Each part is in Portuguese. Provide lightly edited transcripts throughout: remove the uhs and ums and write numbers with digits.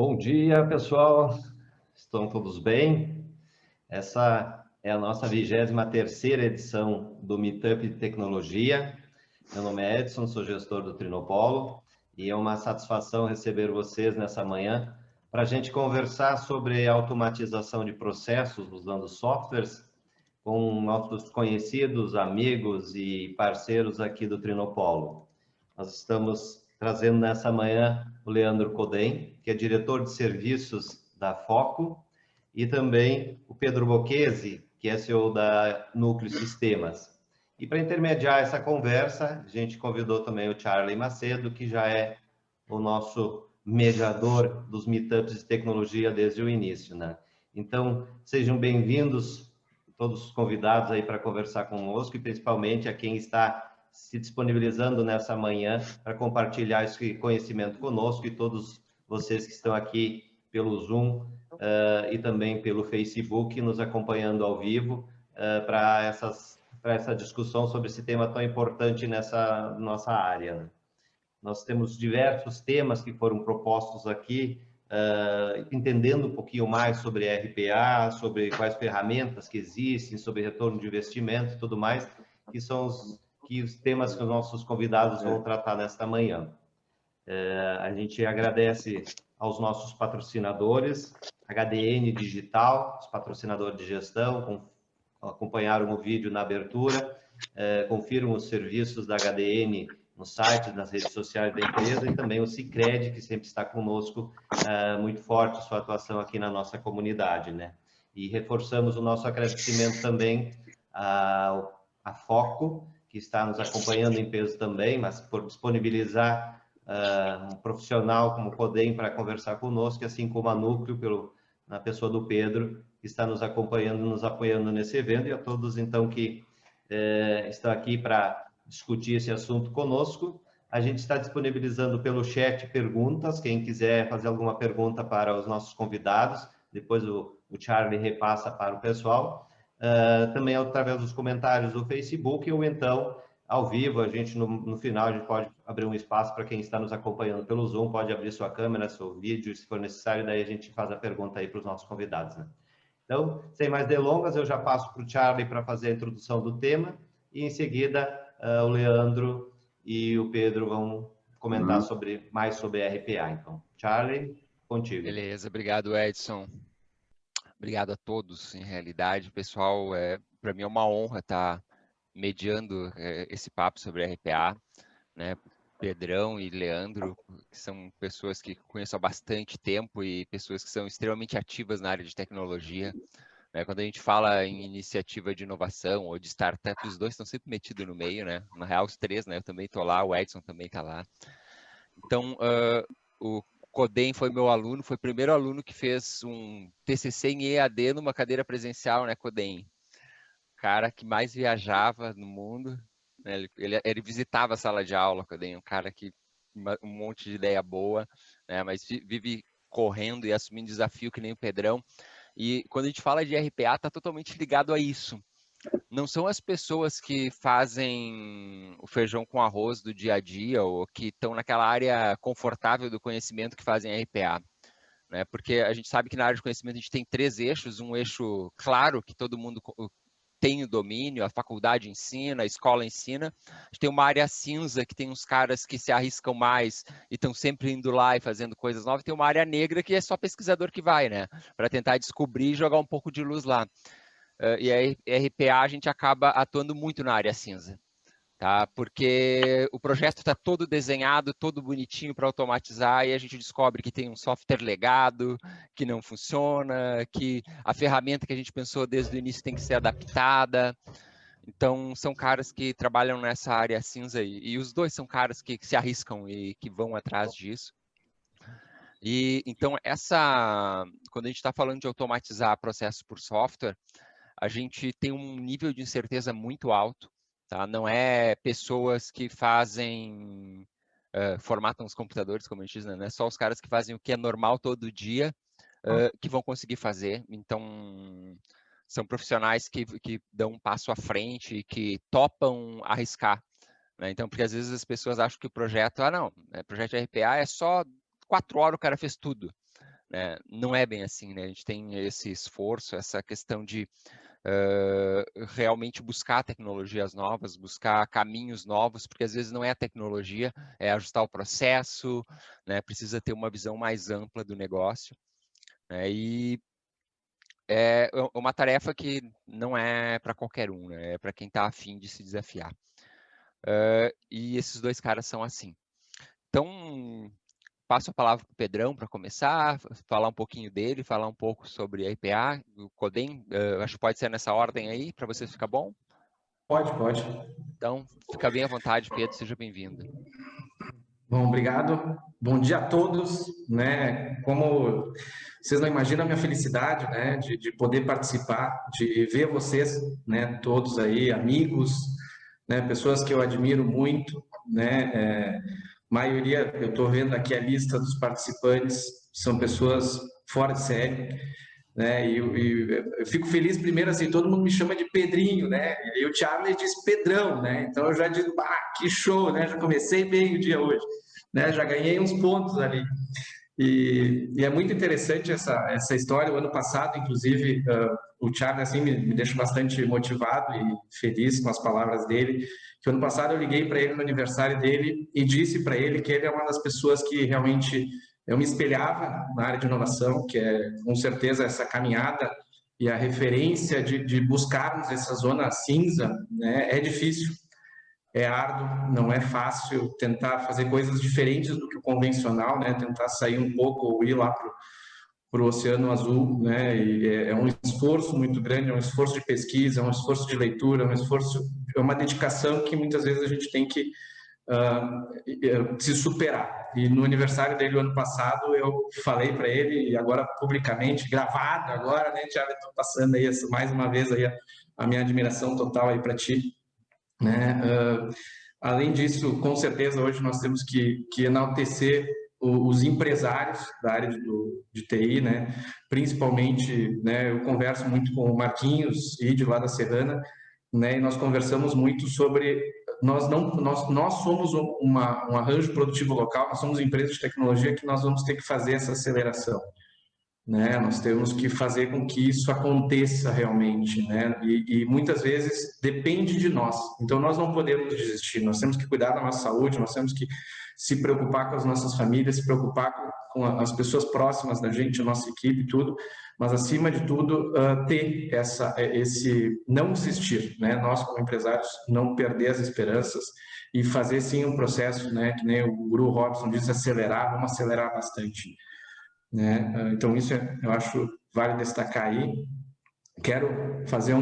Bom dia, pessoal. Estão todos bem? Essa é a nossa 23ª edição do Meetup de Tecnologia. Meu nome é Edson, sou gestor do Trinopolo e é uma satisfação receber vocês nessa manhã para a gente conversar sobre automatização de processos usando softwares com nossos conhecidos, amigos e parceiros aqui do Trinopolo. Nós estamos trazendo nessa manhã o Leandro Codem, que é diretor de serviços da Foco, e também o Pedro Bocchesi, que é CEO da Núcleo Sistemas. E para intermediar essa conversa, a gente convidou também o Charlie Macedo, que já é o nosso mediador dos meetups de tecnologia desde o início, né? Então, sejam bem-vindos todos os convidados aí para conversar conosco e principalmente a quem está se disponibilizando nessa manhã para compartilhar esse conhecimento conosco e todos vocês que estão aqui pelo Zoom e também pelo Facebook nos acompanhando ao vivo para essa discussão sobre esse tema tão importante nessa nossa área, né? Nós temos diversos temas que foram propostos aqui, entendendo um pouquinho mais sobre RPA, sobre quais ferramentas que existem, sobre retorno de investimento e tudo mais, que são os temas que os nossos convidados vão tratar nesta manhã. A gente agradece aos nossos patrocinadores, HDN Digital, os patrocinadores de gestão, acompanharam o vídeo na abertura, confiram os serviços da HDN no site, nas redes sociais da empresa, e também o Sicredi, que sempre está conosco, muito forte sua atuação aqui na nossa comunidade, né? E reforçamos o nosso agradecimento também à Foco, que está nos acompanhando em peso também, mas por disponibilizar um profissional como o Codem para conversar conosco, assim como a Núcleo, na pessoa do Pedro, que está nos acompanhando, nos apoiando nesse evento, e a todos, então, que estão aqui para discutir esse assunto conosco. A gente está disponibilizando pelo chat perguntas, quem quiser fazer alguma pergunta para os nossos convidados, depois o Charlie repassa para o pessoal. Também através dos comentários do Facebook, ou então, ao vivo, a gente, no final, a gente pode abrir um espaço para quem está nos acompanhando pelo Zoom, pode abrir sua câmera, seu vídeo, se for necessário, daí a gente faz a pergunta aí para os nossos convidados, né? Então, sem mais delongas, eu já passo para o Charlie para fazer a introdução do tema e, em seguida, o Leandro e o Pedro vão comentar mais sobre RPA. Então, Charlie, contigo. Beleza, obrigado, Edson. Obrigado a todos, em realidade. Pessoal, para mim é uma honra estar mediando esse papo sobre RPA, né? Pedrão e Leandro, que são pessoas que conheço há bastante tempo e pessoas que são extremamente ativas na área de tecnologia, né? Quando a gente fala em iniciativa de inovação ou de startup, os dois estão sempre metidos no meio, né? Na real, os três, né? Eu também estou lá, o Edson também está lá. Então, o Codem foi meu aluno, foi o primeiro aluno que fez um TCC em EAD numa cadeira presencial, né, Codem? Cara que mais viajava no mundo, né? Ele visitava a sala de aula, Codem, um cara que um monte de ideia boa, né? Mas vive correndo e assumindo desafio que nem o Pedrão. E quando a gente fala de RPA, está totalmente ligado a isso. Não são as pessoas que fazem o feijão com arroz do dia a dia ou que estão naquela área confortável do conhecimento que fazem RPA, né? Porque a gente sabe que na área de conhecimento a gente tem três eixos, um eixo claro que todo mundo tem o domínio, a faculdade ensina, a escola ensina. A gente tem uma área cinza que tem uns caras que se arriscam mais e estão sempre indo lá e fazendo coisas novas. Tem uma área negra que é só pesquisador que vai, né? Para tentar descobrir e jogar um pouco de luz lá. E a RPA a gente acaba atuando muito na área cinza, tá? Porque o projeto está todo desenhado, todo bonitinho para automatizar e a gente descobre que tem um software legado, que não funciona, que a ferramenta que a gente pensou desde o início tem que ser adaptada. Então, são caras que trabalham nessa área cinza e os dois são caras que se arriscam e que vão atrás disso. E então, quando a gente está falando de automatizar processos por software, a gente tem um nível de incerteza muito alto, tá? Não é pessoas que fazem, formatam os computadores, como a gente diz, né? Não é só os caras que fazem o que é normal todo dia que vão conseguir fazer. Então, são profissionais que dão um passo à frente e que topam arriscar, né? Então, porque às vezes as pessoas acham que o projeto, não, projeto de RPA é só 4 horas o cara fez tudo. né? Não é bem assim, né? A gente tem esse esforço, essa questão de realmente buscar tecnologias novas, buscar caminhos novos, porque às vezes não é a tecnologia, é ajustar o processo, né? Precisa ter uma visão mais ampla do negócio, né? E é uma tarefa que não é para qualquer um, né? É para quem está afim de se desafiar. E esses dois caras são assim. Então, passo a palavra para o Pedrão para começar, falar um pouquinho dele, falar um pouco sobre a RPA, o Codem. Acho que pode ser nessa ordem aí, para você ficar bom? Pode, pode. Então, fica bem à vontade, Pedro, seja bem-vindo. Bom, obrigado. Bom dia a todos, né? Como vocês não imaginam a minha felicidade, né, de poder participar, de ver vocês, né, todos aí, amigos, né, pessoas que eu admiro muito, né? Maioria, eu estou vendo aqui a lista dos participantes, são pessoas fora de série, né? E eu fico feliz primeiro assim, todo mundo me chama de Pedrinho, né? E o Charlie diz Pedrão, né? Então eu já digo, que show, né? Já comecei bem o dia hoje, né? Já ganhei uns pontos ali. E é muito interessante essa história. O ano passado, inclusive, o Charlie assim me deixa bastante motivado e feliz com as palavras dele. Que ano passado eu liguei para ele no aniversário dele e disse para ele que ele é uma das pessoas que realmente eu me espelhava na área de inovação, que é com certeza essa caminhada e a referência de buscarmos essa zona cinza, né? É difícil, é árduo, não é fácil tentar fazer coisas diferentes do que o convencional, né? Tentar sair um pouco ou ir lá para o Oceano Azul, né? E é um esforço muito grande, é um esforço de pesquisa, é um esforço de leitura, é um esforço, é uma dedicação que muitas vezes a gente tem que se superar. E no aniversário dele ano passado eu falei para ele, e agora publicamente, gravado agora, né, Thiago, estou passando aí mais uma vez aí a minha admiração total aí para ti, né? Além disso, com certeza hoje nós temos que enaltecer os empresários da área de TI, né? Principalmente, né, eu converso muito com o Marquinhos e de lá da Serrana, né? E nós conversamos muito sobre nós somos um arranjo produtivo local, nós somos empresa de tecnologia que nós vamos ter que fazer essa aceleração, né? Nós temos que fazer com que isso aconteça realmente, né? E muitas vezes depende de nós. Então nós não podemos desistir. Nós temos que cuidar da nossa saúde, nós temos que se preocupar com as nossas famílias, se preocupar com as pessoas próximas da gente, a nossa equipe, tudo. Mas acima de tudo ter esse não desistir, né? Nós como empresários não perder as esperanças e fazer sim um processo, né? Que nem o Guru Robson disse, acelerar, vamos acelerar bastante, né? Então isso eu acho vale destacar aí. Quero fazer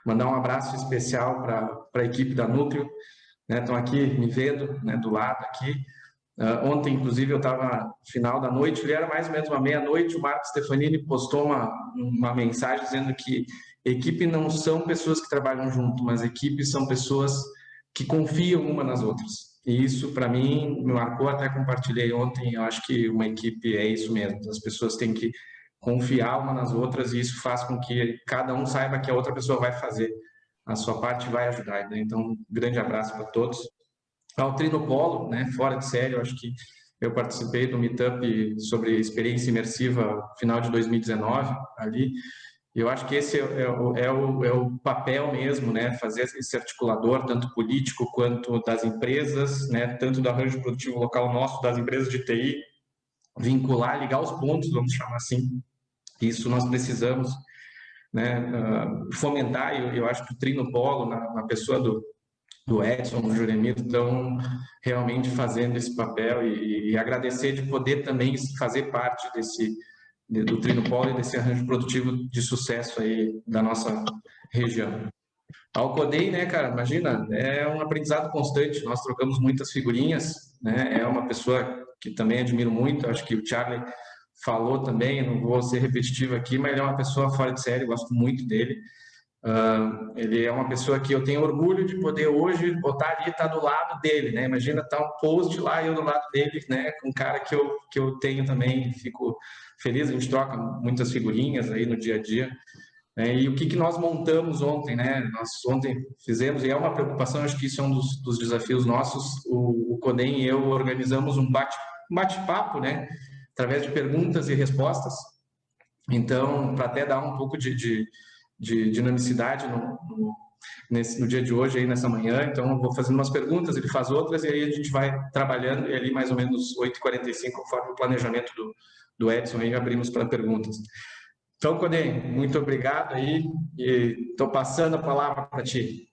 mandar um abraço especial para a equipe da Núcleo, né? Estão aqui me vendo, né, do lado aqui. Ontem, inclusive, eu estava no final da noite, ele era mais ou menos uma meia-noite, o Marco Stefanini postou uma mensagem dizendo que equipe não são pessoas que trabalham junto, mas equipe são pessoas que confiam uma nas outras. E isso, para mim, me marcou, até compartilhei ontem, eu acho que uma equipe é isso mesmo, as pessoas têm que confiar uma nas outras e isso faz com que cada um saiba que a outra pessoa vai fazer a sua parte, vai ajudar, né? Então, um grande abraço para todos. Ao Trinopolo, né, fora de série, eu acho que eu participei do meetup sobre experiência imersiva final de 2019 ali, e eu acho que esse é o papel mesmo, né, fazer esse articulador, tanto político quanto das empresas, né, tanto do arranjo produtivo local nosso, das empresas de TI, vincular, ligar os pontos, vamos chamar assim, isso nós precisamos, né, fomentar, e eu acho que o Trinopolo, na pessoa do Edson, do Juremito, estão realmente fazendo esse papel e agradecer de poder também fazer parte do Trinopolo e desse arranjo produtivo de sucesso aí da nossa região. A Codem, né, cara, imagina, é um aprendizado constante, nós trocamos muitas figurinhas, né, é uma pessoa que também admiro muito, acho que o Charlie falou também, não vou ser repetitivo aqui, mas ele é uma pessoa fora de série, gosto muito dele. Ele é uma pessoa que eu tenho orgulho de poder hoje botar ali, estar do lado dele, né? Imagina estar um post lá, eu do lado dele, né? Com um cara que eu tenho também, fico feliz, a gente troca muitas figurinhas aí no dia a dia. E o que nós montamos ontem, né? Nós ontem fizemos, e é uma preocupação, acho que isso é um dos desafios nossos, o Codem e eu organizamos um bate-papo, né? através de perguntas e respostas. Então, para até dar um pouco de dinamicidade no dia de hoje, aí nessa manhã, então eu vou fazendo umas perguntas, ele faz outras, e aí a gente vai trabalhando, e ali mais ou menos 8h45, conforme o planejamento do Edson, aí abrimos para perguntas. Então, Codem, muito obrigado aí, e estou passando a palavra para ti.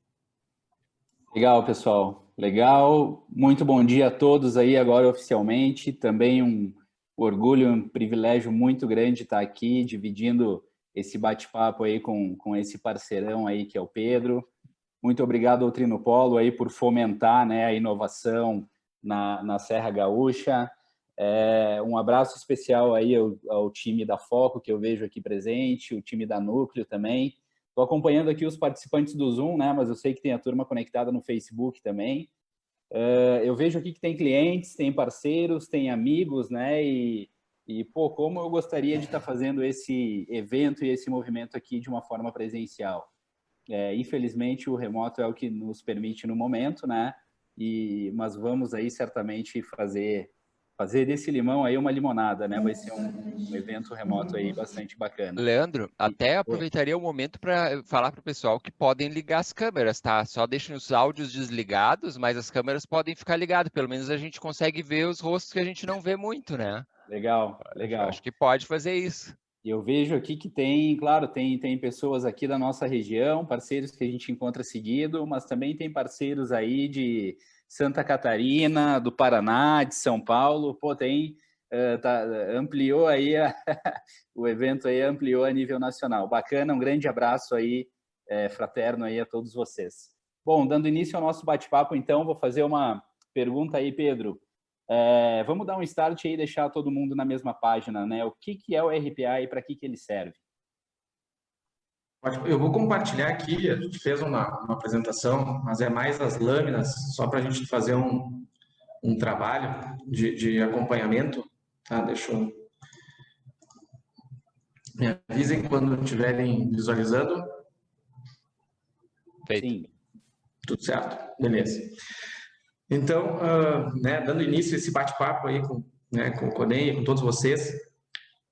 Legal, pessoal. Legal. Muito bom dia a todos aí agora oficialmente. Também um orgulho, um privilégio muito grande estar aqui dividindo esse bate-papo aí com esse parceirão aí que é o Pedro. Muito obrigado ao Trinopolo aí por fomentar, né, a inovação na Serra Gaúcha. Um abraço especial aí ao time da Foco, que eu vejo aqui presente, o time da Núcleo também. Estou acompanhando aqui os participantes do Zoom, né, mas eu sei que tem a turma conectada no Facebook também. Eu vejo aqui que tem clientes, tem parceiros, tem amigos, né, e pô, como eu gostaria de estar fazendo esse evento e esse movimento aqui de uma forma presencial. Infelizmente, o remoto é o que nos permite no momento, né, mas vamos aí certamente fazer desse limão aí uma limonada, né? Vai ser um evento remoto aí bastante bacana. Leandro, até aproveitaria o momento para falar para o pessoal que podem ligar as câmeras, tá? Só deixem os áudios desligados, mas as câmeras podem ficar ligadas. Pelo menos a gente consegue ver os rostos que a gente não vê muito, né? Legal. Acho que pode fazer isso. Eu vejo aqui que tem pessoas aqui da nossa região, parceiros que a gente encontra seguido, mas também tem parceiros aí de Santa Catarina, do Paraná, de São Paulo. Pô, ampliou aí o evento aí, ampliou a nível nacional. Bacana, um grande abraço aí, fraterno aí a todos vocês. Bom, dando início ao nosso bate-papo, então, vou fazer uma pergunta aí, Pedro. Vamos dar um start aí e deixar todo mundo na mesma página, né? O que é o RPA e para que ele serve? Eu vou compartilhar aqui, a gente fez uma apresentação, mas é mais as lâminas, só para a gente fazer um trabalho de acompanhamento. Tá, deixa eu... Me avisem quando estiverem visualizando. Feito. Sim. Tudo certo? Beleza. Então, dando início a esse bate-papo aí com o Codem e com todos vocês,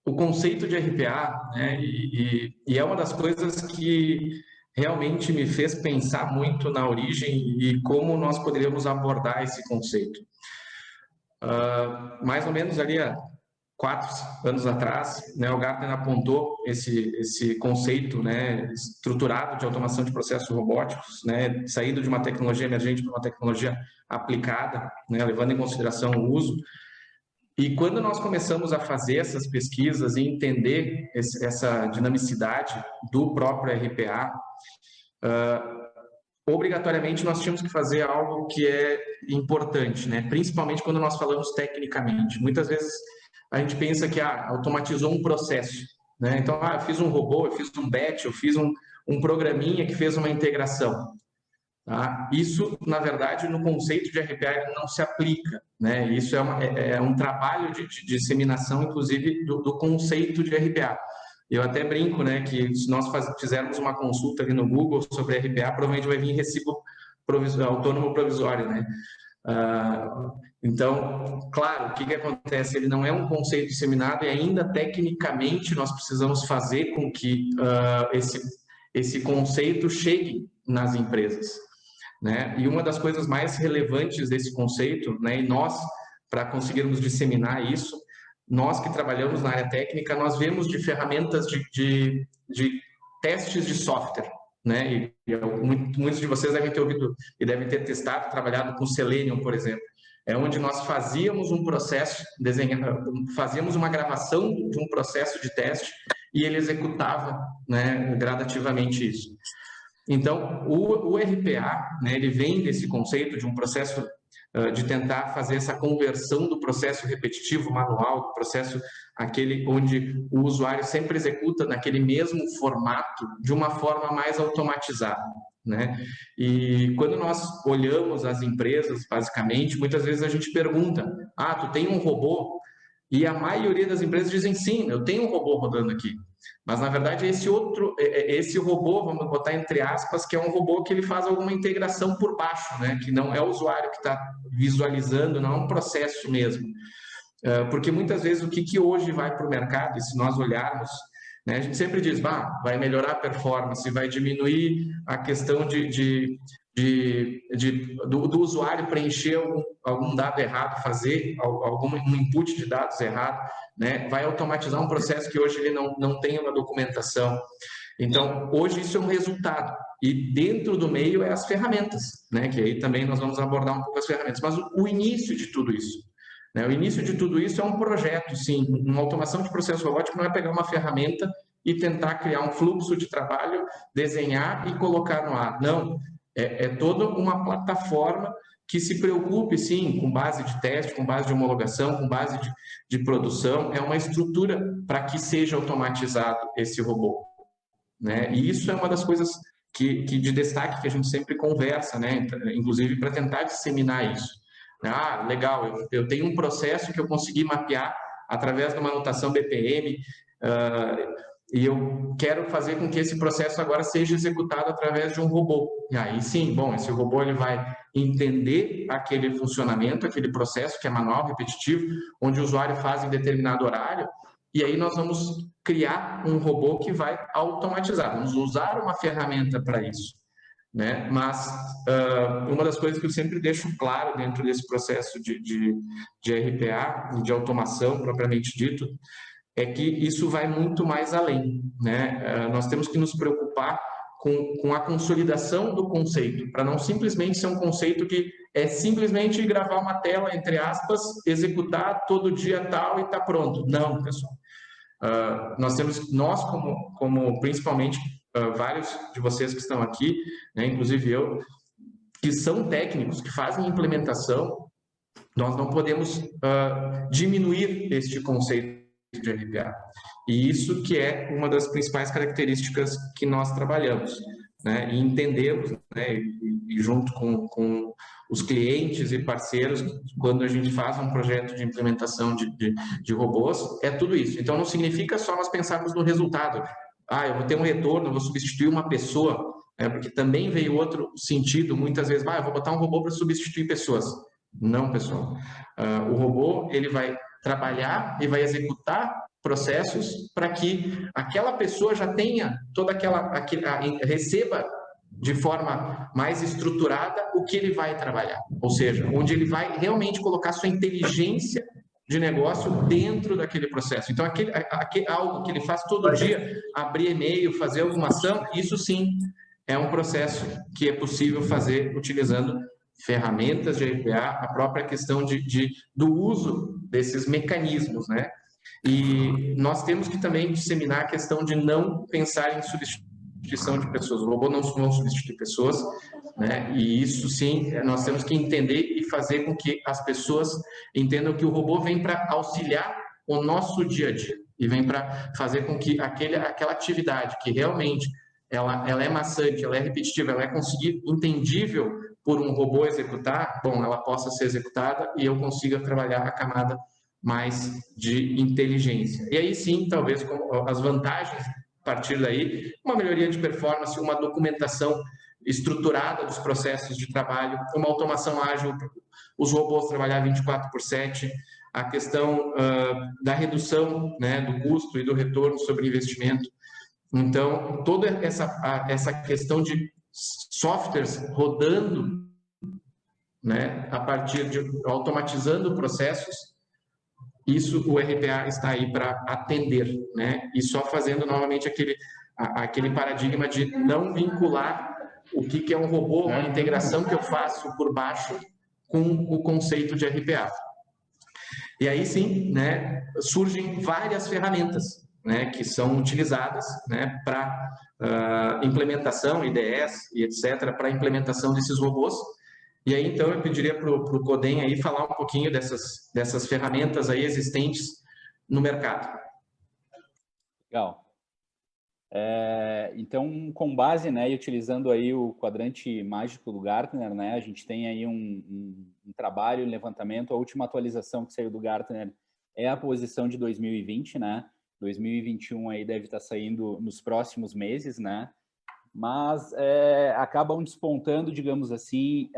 o conceito de RPA, né, e é uma das coisas que realmente me fez pensar muito na origem e como nós poderíamos abordar esse conceito. Mais ou menos ali há 4 anos atrás, né, o Gartner apontou esse conceito, né, estruturado de automação de processos robóticos, né, saído de uma tecnologia emergente para uma tecnologia aplicada, né, levando em consideração o uso. E quando nós começamos a fazer essas pesquisas e entender essa dinamicidade do próprio RPA, obrigatoriamente nós tínhamos que fazer algo que é importante, né? Principalmente quando nós falamos tecnicamente. Muitas vezes a gente pensa que automatizou um processo, né? Então, eu fiz um robô, eu fiz um batch, eu fiz um programinha que fez uma integração. Tá? Isso, na verdade, no conceito de RPA não se aplica, né? Isso é um trabalho de disseminação, inclusive, do conceito de RPA. Eu até brinco, né, que se nós fizermos uma consulta ali no Google sobre RPA, provavelmente vai vir recibo autônomo provisório, né? Então, claro, o que acontece? Ele não é um conceito disseminado e ainda tecnicamente nós precisamos fazer com que esse conceito chegue nas empresas, né? E uma das coisas mais relevantes desse conceito, né, e nós, para conseguirmos disseminar isso, nós que trabalhamos na área técnica, nós vemos de ferramentas de testes de software, né? E muitos de vocês devem ter ouvido e devem ter testado, trabalhado com Selenium, por exemplo. É onde nós fazíamos um processo, fazíamos uma gravação de um processo de teste e ele executava, né, gradativamente isso. Então, o RPA, né, ele vem desse conceito de um processo de tentar fazer essa conversão do processo repetitivo manual, do processo aquele onde o usuário sempre executa naquele mesmo formato de uma forma mais automatizada, né? E quando nós olhamos as empresas, basicamente, muitas vezes a gente pergunta: tu tem um robô? E a maioria das empresas dizem: sim, eu tenho um robô rodando aqui. Mas, na verdade, esse robô, vamos botar entre aspas, que é um robô que ele faz alguma integração por baixo, né? Que não é o usuário que está visualizando, não é um processo mesmo. Porque muitas vezes o que hoje vai para o mercado, e se nós olharmos, né, a gente sempre diz, vai melhorar a performance, vai diminuir a questão do usuário preencher algum dado errado, fazer um input de dados errado, né, vai automatizar um processo que hoje ele não tem uma documentação. Então, hoje isso é um resultado. E dentro do meio é as ferramentas, né? Que aí também nós vamos abordar um pouco as ferramentas. Mas o início de tudo isso, né? O início de tudo isso é um projeto, sim. Uma automação de processo robótico não é pegar uma ferramenta e tentar criar um fluxo de trabalho, desenhar e colocar no ar. Não. É toda uma plataforma que se preocupe, sim, com base de teste, com base de homologação, com base de produção. É uma estrutura para que seja automatizado esse robô, né? E isso é uma das coisas que de destaque que a gente sempre conversa, né? Inclusive para tentar disseminar isso. Legal, eu tenho um processo que eu consegui mapear através de uma anotação BPM, e eu quero fazer com que esse processo agora seja executado através de um robô. E aí sim, bom, esse robô ele vai entender aquele funcionamento, aquele processo que é manual, repetitivo, onde o usuário faz em determinado horário, e aí nós vamos criar um robô que vai automatizar, vamos usar uma ferramenta para isso, né? Mas uma das coisas que eu sempre deixo claro dentro desse processo de RPA, de automação propriamente dito, é que isso vai muito mais além, né? Nós temos que nos preocupar com a consolidação do conceito, para não simplesmente ser um conceito que é simplesmente gravar uma tela, entre aspas, executar todo dia tal e está pronto. Não, pessoal. Nós como principalmente vários de vocês que estão aqui, né, inclusive eu, que são técnicos, que fazem implementação, nós não podemos diminuir este conceito de RPA. E isso que é uma das principais características que nós trabalhamos, né? E entendemos, né? E junto com os clientes e parceiros, quando a gente faz um projeto de implementação de robôs, é tudo isso. Então, não significa só nós pensarmos no resultado. Eu vou ter um retorno, eu vou substituir uma pessoa, né? Porque também veio outro sentido, muitas vezes, eu vou botar um robô para substituir pessoas. Não, pessoal. O robô, ele vai trabalhar e vai executar processos para que aquela pessoa já tenha toda receba de forma mais estruturada o que ele vai trabalhar, ou seja, onde ele vai realmente colocar sua inteligência de negócio dentro daquele processo. Então, algo que ele faz todo dia, abrir e-mail, fazer alguma ação, isso sim é um processo que é possível fazer utilizando ferramentas de RPA, a própria questão do uso desses mecanismos, né? E nós temos que também disseminar a questão de não pensar em substituição de pessoas. O robô não substitui pessoas, né? E isso sim, nós temos que entender e fazer com que as pessoas entendam que o robô vem para auxiliar o nosso dia a dia e vem para fazer com que aquela atividade que realmente ela é maçante, ela é repetitiva, ela é entendível por um robô executar, ela possa ser executada e eu consiga trabalhar a camada mais de inteligência. E aí sim, talvez com as vantagens a partir daí, uma melhoria de performance, uma documentação estruturada dos processos de trabalho, uma automação ágil, os robôs trabalhar 24/7, a questão da redução, né, do custo e do retorno sobre investimento. Então, toda essa questão de softwares rodando, né, a partir de automatizando processos, isso o RPA está aí para atender, né? E só fazendo novamente aquele paradigma de não vincular o que é um robô, a integração que eu faço por baixo com o conceito de RPA. E aí sim, né, surgem várias ferramentas, né, que são utilizadas, né, para implementação, IDEs e etc., para implementação desses robôs. E aí, então, eu pediria para o Codem aí falar um pouquinho dessas ferramentas aí existentes no mercado. Legal. Então, com base, né, e utilizando aí o quadrante mágico do Gartner, né, a gente tem aí um trabalho, um levantamento, a última atualização que saiu do Gartner é a posição de 2020, né, 2021 aí deve estar saindo nos próximos meses, né, mas acabam despontando, digamos assim,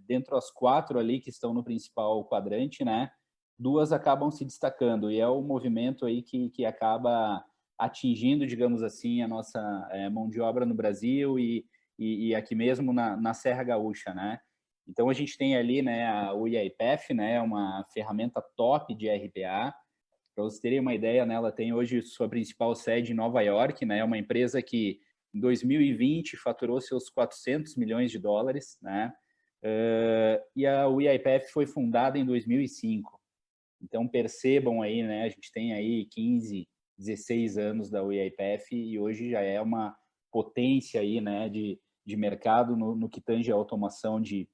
dentro das 4 ali que estão no principal quadrante, né, duas acabam se destacando, e é o movimento aí que acaba atingindo, digamos assim, a nossa mão de obra no Brasil e aqui mesmo na Serra Gaúcha, né? Então, a gente tem ali, né, a UiaIPF, né, uma ferramenta top de RPA. Para vocês terem uma ideia, né, ela tem hoje sua principal sede em Nova York, né, é uma empresa que em 2020 faturou seus 400 milhões de dólares, né, e a UiaIPF foi fundada em 2005. Então, percebam aí, né, a gente tem aí 15, 16 anos da UiaIPF e hoje já é uma potência aí, né, de mercado no que tange a automação de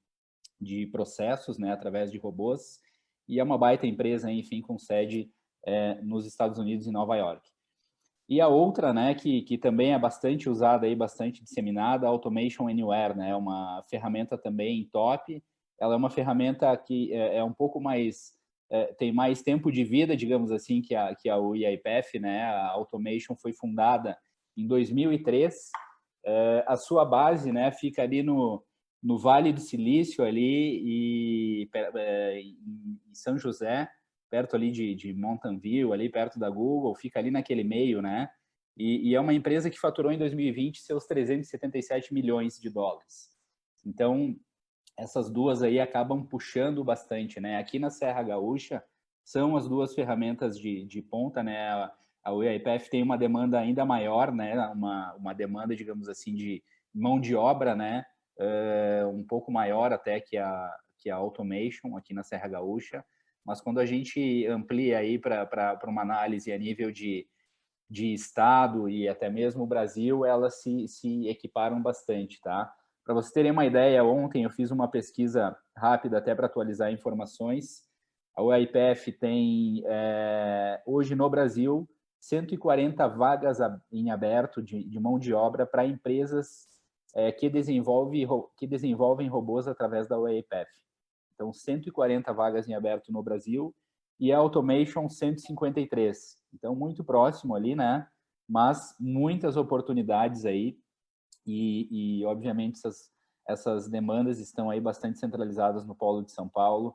processos, né, através de robôs, e é uma baita empresa, enfim, com sede nos Estados Unidos, em Nova York. E a outra, né, que também é bastante usada aí, bastante disseminada, a Automation Anywhere, né, uma ferramenta também top. Ela é uma ferramenta que é um pouco mais, tem mais tempo de vida, digamos assim, que a UiaIPF, né, a Automation foi fundada em 2003, a sua base, né, fica ali no Vale do Silício, ali, em São José, perto ali de Mountain View, ali perto da Google, fica ali naquele meio, né? E é uma empresa que faturou em 2020 seus 377 milhões de dólares. Então, essas duas aí acabam puxando bastante, né? Aqui na Serra Gaúcha, são as duas ferramentas de ponta, né? A UiaIPF tem uma demanda ainda maior, né? Uma demanda, digamos assim, de mão de obra, né? Um pouco maior até que a Automation aqui na Serra Gaúcha, mas quando a gente amplia aí para uma análise a nível de estado e até mesmo o Brasil, elas se equiparam bastante, tá? Para vocês terem uma ideia, ontem eu fiz uma pesquisa rápida até para atualizar informações. A UiaIPF tem, hoje no Brasil, 140 vagas em aberto de mão de obra para empresas que desenvolvem robôs através da UiaIPF. Então, 140 vagas em aberto no Brasil e a Automation 153. Então, muito próximo ali, né? Mas muitas oportunidades aí e obviamente, essas demandas estão aí bastante centralizadas no polo de São Paulo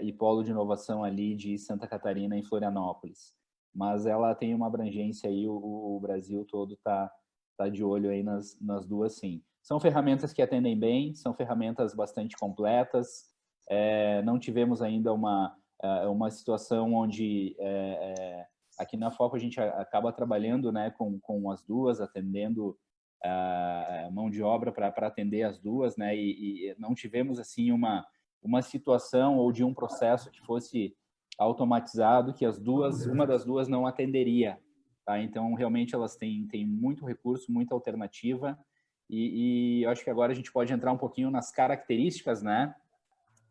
e polo de inovação ali de Santa Catarina, em Florianópolis. Mas ela tem uma abrangência aí, o Brasil todo está de olho aí nas duas, sim. São ferramentas que atendem bem, são ferramentas bastante completas. Não tivemos ainda uma situação onde aqui na Foco a gente acaba trabalhando, né, com as duas, atendendo mão de obra para atender as duas, né, e não tivemos assim uma situação ou de um processo que fosse automatizado que uma das duas não atenderia, tá? Então realmente elas têm muito recurso, muita alternativa e eu acho que agora a gente pode entrar um pouquinho nas características, né,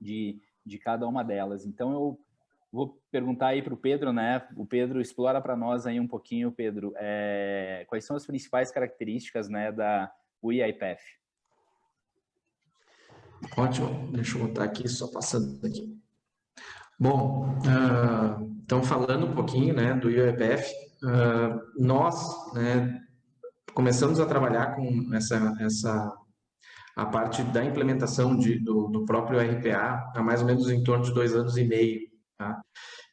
de cada uma delas. Então eu vou perguntar aí para o Pedro, né? O Pedro explora para nós aí um pouquinho, Pedro, quais são as principais características, né, da UiaIPF? Ótimo, deixa eu botar aqui, só passando aqui. Bom, então falando um pouquinho, né, do UiaIPF, nós, né, começamos a trabalhar com a parte da implementação do próprio RPA há mais ou menos em torno de 2 anos e meio, tá?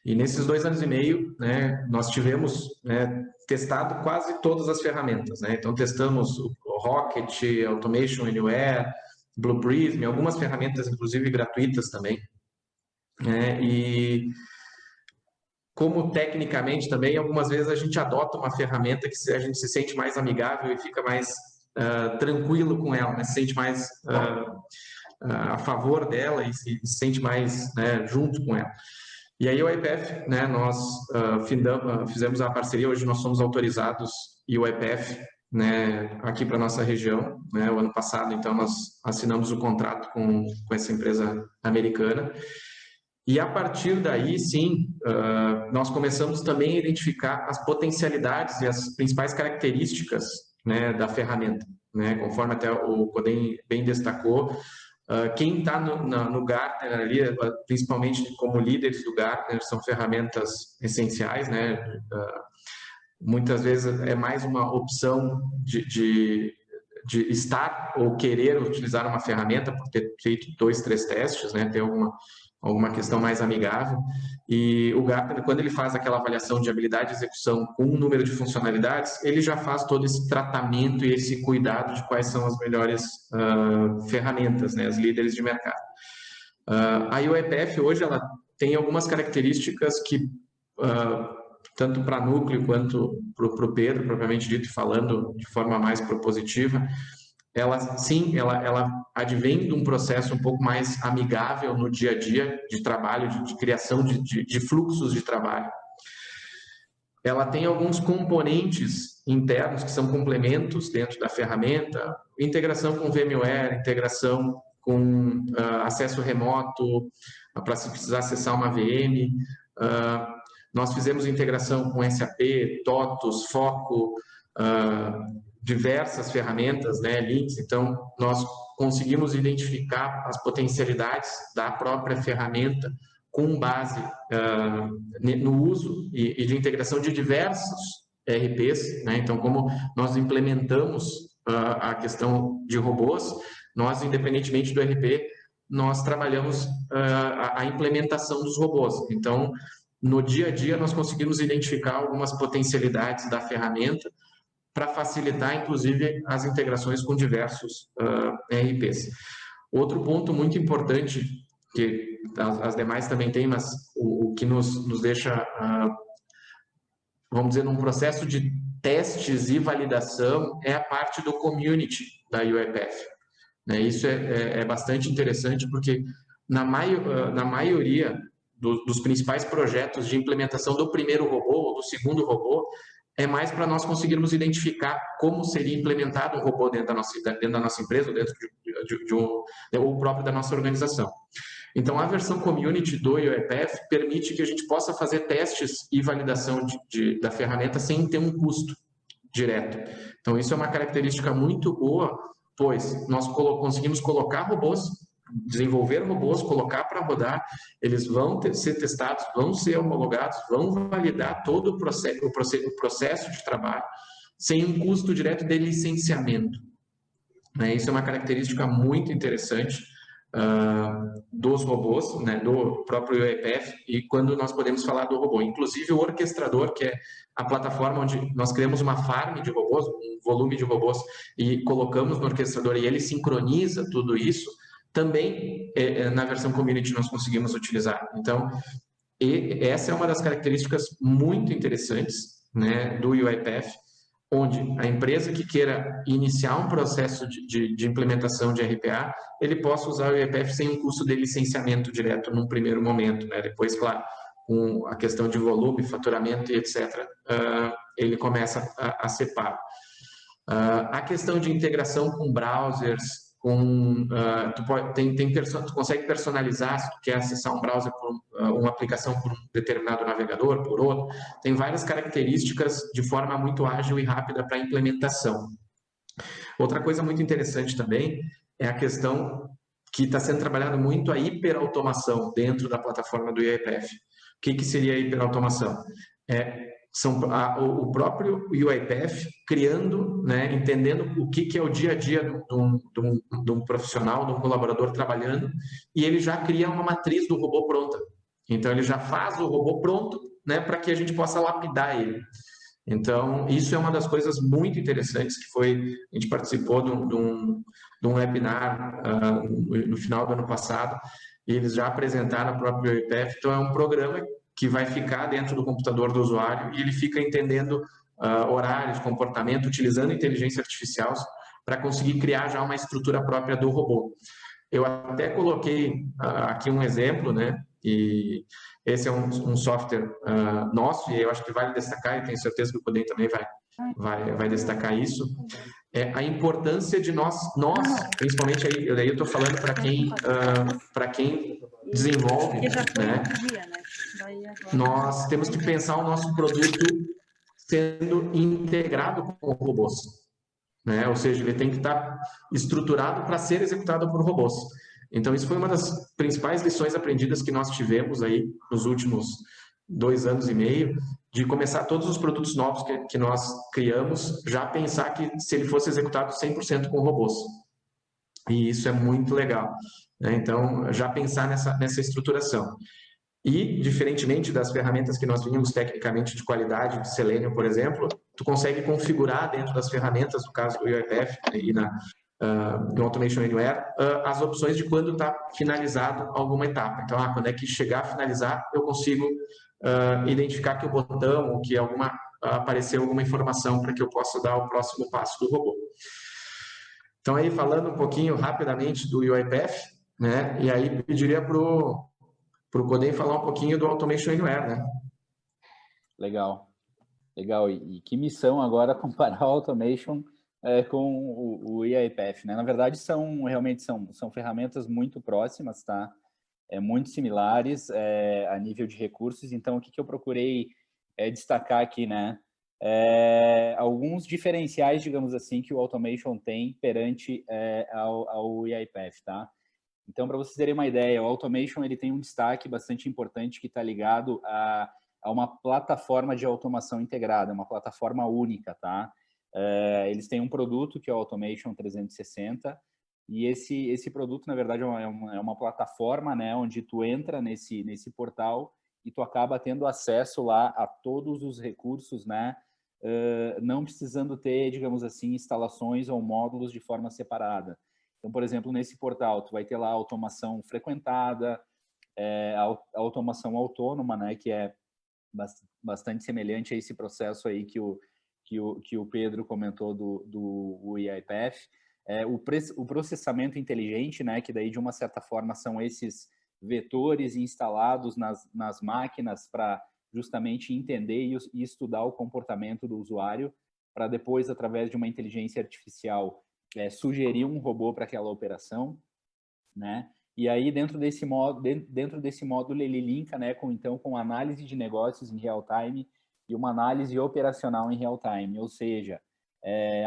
E nesses 2 anos e meio, né, nós tivemos, né, testado quase todas as ferramentas, né? Então testamos o Rocket, Automation Anywhere, Blue Prism, algumas ferramentas inclusive gratuitas também, né? E como tecnicamente também, algumas vezes a gente adota uma ferramenta que a gente se sente mais amigável e fica mais tranquilo com ela, né? Se sente mais a favor dela e se sente mais, né, junto com ela. E aí o UiaIPF, né, nós fizemos a parceria, hoje nós somos autorizados e o UiaIPF, né, aqui para a nossa região, né, o ano passado, então nós assinamos o contrato com essa empresa americana. E a partir daí, sim, nós começamos também a identificar as potencialidades e as principais características, né, da ferramenta, né, conforme até o Codem bem destacou. Quem está no Gartner ali, principalmente como líderes do Gartner, são ferramentas essenciais, né? Muitas vezes é mais uma opção de estar ou querer utilizar uma ferramenta por ter feito 2, 3 testes, né? Ter alguma alguma questão mais amigável. E o Gartner, quando ele faz aquela avaliação de habilidade de execução com um número de funcionalidades, ele já faz todo esse tratamento e esse cuidado de quais são as melhores ferramentas, né, as líderes de mercado. A UiPath hoje ela tem algumas características que, tanto para núcleo quanto para o Pedro, propriamente dito, falando de forma mais propositiva, ela advém de um processo um pouco mais amigável no dia a dia de trabalho, de criação de fluxos de trabalho. Ela tem alguns componentes internos que são complementos dentro da ferramenta, integração com VMware, integração com acesso remoto, para se precisar acessar uma VM. Nós fizemos integração com SAP, TOTUS, Foco, diversas ferramentas, né, links. Então, nós conseguimos identificar as potencialidades da própria ferramenta com base no uso e de integração de diversos ERPs, né? Então, como nós implementamos a questão de robôs, nós, independentemente do ERP, nós trabalhamos a implementação dos robôs. Então, no dia a dia, nós conseguimos identificar algumas potencialidades da ferramenta para facilitar, inclusive, as integrações com diversos ERPs. Outro ponto muito importante, que as demais também têm, mas o que nos deixa, vamos dizer, num processo de testes e validação, é a parte do community da UiPath. Isso é bastante interessante, porque na maioria dos principais projetos de implementação do primeiro robô ou do segundo robô, é mais para nós conseguirmos identificar como seria implementado um robô dentro da nossa empresa, ou dentro ou próprio da nossa organização. Então, a versão community do UiPath permite que a gente possa fazer testes e validação da ferramenta sem ter um custo direto. Então, isso é uma característica muito boa, pois nós conseguimos colocar robôs, desenvolver robôs, colocar para rodar, eles vão ser testados, vão ser homologados, vão validar todo o processo de trabalho sem um custo direto de licenciamento. Isso é uma característica muito interessante dos robôs, né, do próprio UiPath, e quando nós podemos falar do robô. Inclusive o orquestrador, que é a plataforma onde nós criamos uma farm de robôs, um volume de robôs, e colocamos no orquestrador e ele sincroniza tudo isso, também na versão community nós conseguimos utilizar. Então, essa é uma das características muito interessantes, né, do UiPath, onde a empresa que queira iniciar um processo de implementação de RPA, ele possa usar o UiPath sem um custo de licenciamento direto num primeiro momento, né? Depois, claro, com a questão de volume, faturamento e etc., ele começa a ser pago. A questão de integração com browsers, tu consegue personalizar se tu quer acessar um browser uma aplicação por um determinado navegador, por outro. Tem várias características de forma muito ágil e rápida para a implementação. Outra coisa muito interessante também é a questão que está sendo trabalhada muito, a hiperautomação dentro da plataforma do UiPath. O que seria a hiperautomação? O próprio UiPath criando, né, entendendo o que é o dia a dia de um profissional, de um colaborador trabalhando, e ele já cria uma matriz do robô pronta. Então, ele já faz o robô pronto, né, para que a gente possa lapidar ele. Então, isso é uma das coisas muito interessantes que a gente participou de um webinar no final do ano passado, e eles já apresentaram o próprio UiPath. Então, é um programa que vai ficar dentro do computador do usuário e ele fica entendendo horários, comportamento, utilizando inteligência artificial para conseguir criar já uma estrutura própria do robô. Eu até coloquei aqui um exemplo, né? E esse é um software nosso, e eu acho que vale destacar, e tenho certeza que o Codem também vai destacar isso, a importância de nós principalmente aí, eu estou falando para quem desenvolve, né? Nós temos que pensar o nosso produto sendo integrado com robôs, né? Ou seja, ele tem que estar estruturado para ser executado por robôs. Então, isso foi uma das principais lições aprendidas que nós tivemos aí nos últimos 2 anos e meio, de começar todos os produtos novos que nós criamos, já pensar que se ele fosse executado 100% com robôs. E isso é muito legal, né? Então, já pensar nessa estruturação. E, diferentemente das ferramentas que nós vimos tecnicamente de qualidade, de Selenium, por exemplo, tu consegue configurar dentro das ferramentas, no caso do UiPath e no Automation Anywhere, as opções de quando está finalizado alguma etapa. Então, quando é que chegar a finalizar, eu consigo identificar que o botão ou que apareceu alguma informação para que eu possa dar o próximo passo do robô. Então, aí, falando um pouquinho rapidamente do UiPath, né, e aí pediria para o Codem falar um pouquinho do Automation Anywhere, né? Legal, legal. E que missão agora comparar o Automation com o UiPath, né? Na verdade, realmente são ferramentas muito próximas, tá? Muito similares a nível de recursos. Então, o que eu procurei destacar aqui, né? Alguns diferenciais, digamos assim, que o Automation tem perante ao UiPath, tá? Então, para vocês terem uma ideia, o Automation ele tem um destaque bastante importante que está ligado a uma plataforma de automação integrada, uma plataforma única, tá? Eles têm um produto que é o Automation 360, e esse produto, na verdade, é uma plataforma, né, onde tu entra nesse portal e tu acaba tendo acesso lá a todos os recursos, né, não precisando ter, digamos assim, instalações ou módulos de forma separada. Então, por exemplo, nesse portal, tu vai ter lá a automação frequentada, a automação autônoma, né, que é bastante semelhante a esse processo aí que o Pedro comentou do UiPath. O processamento inteligente, né, que daí, de uma certa forma, são esses vetores instalados nas máquinas para justamente entender e estudar o comportamento do usuário, para depois, através de uma inteligência artificial, sugerir um robô para aquela operação, né? E aí, dentro desse módulo, ele linka, né, com análise de negócios em real time e uma análise operacional em real time, ou seja,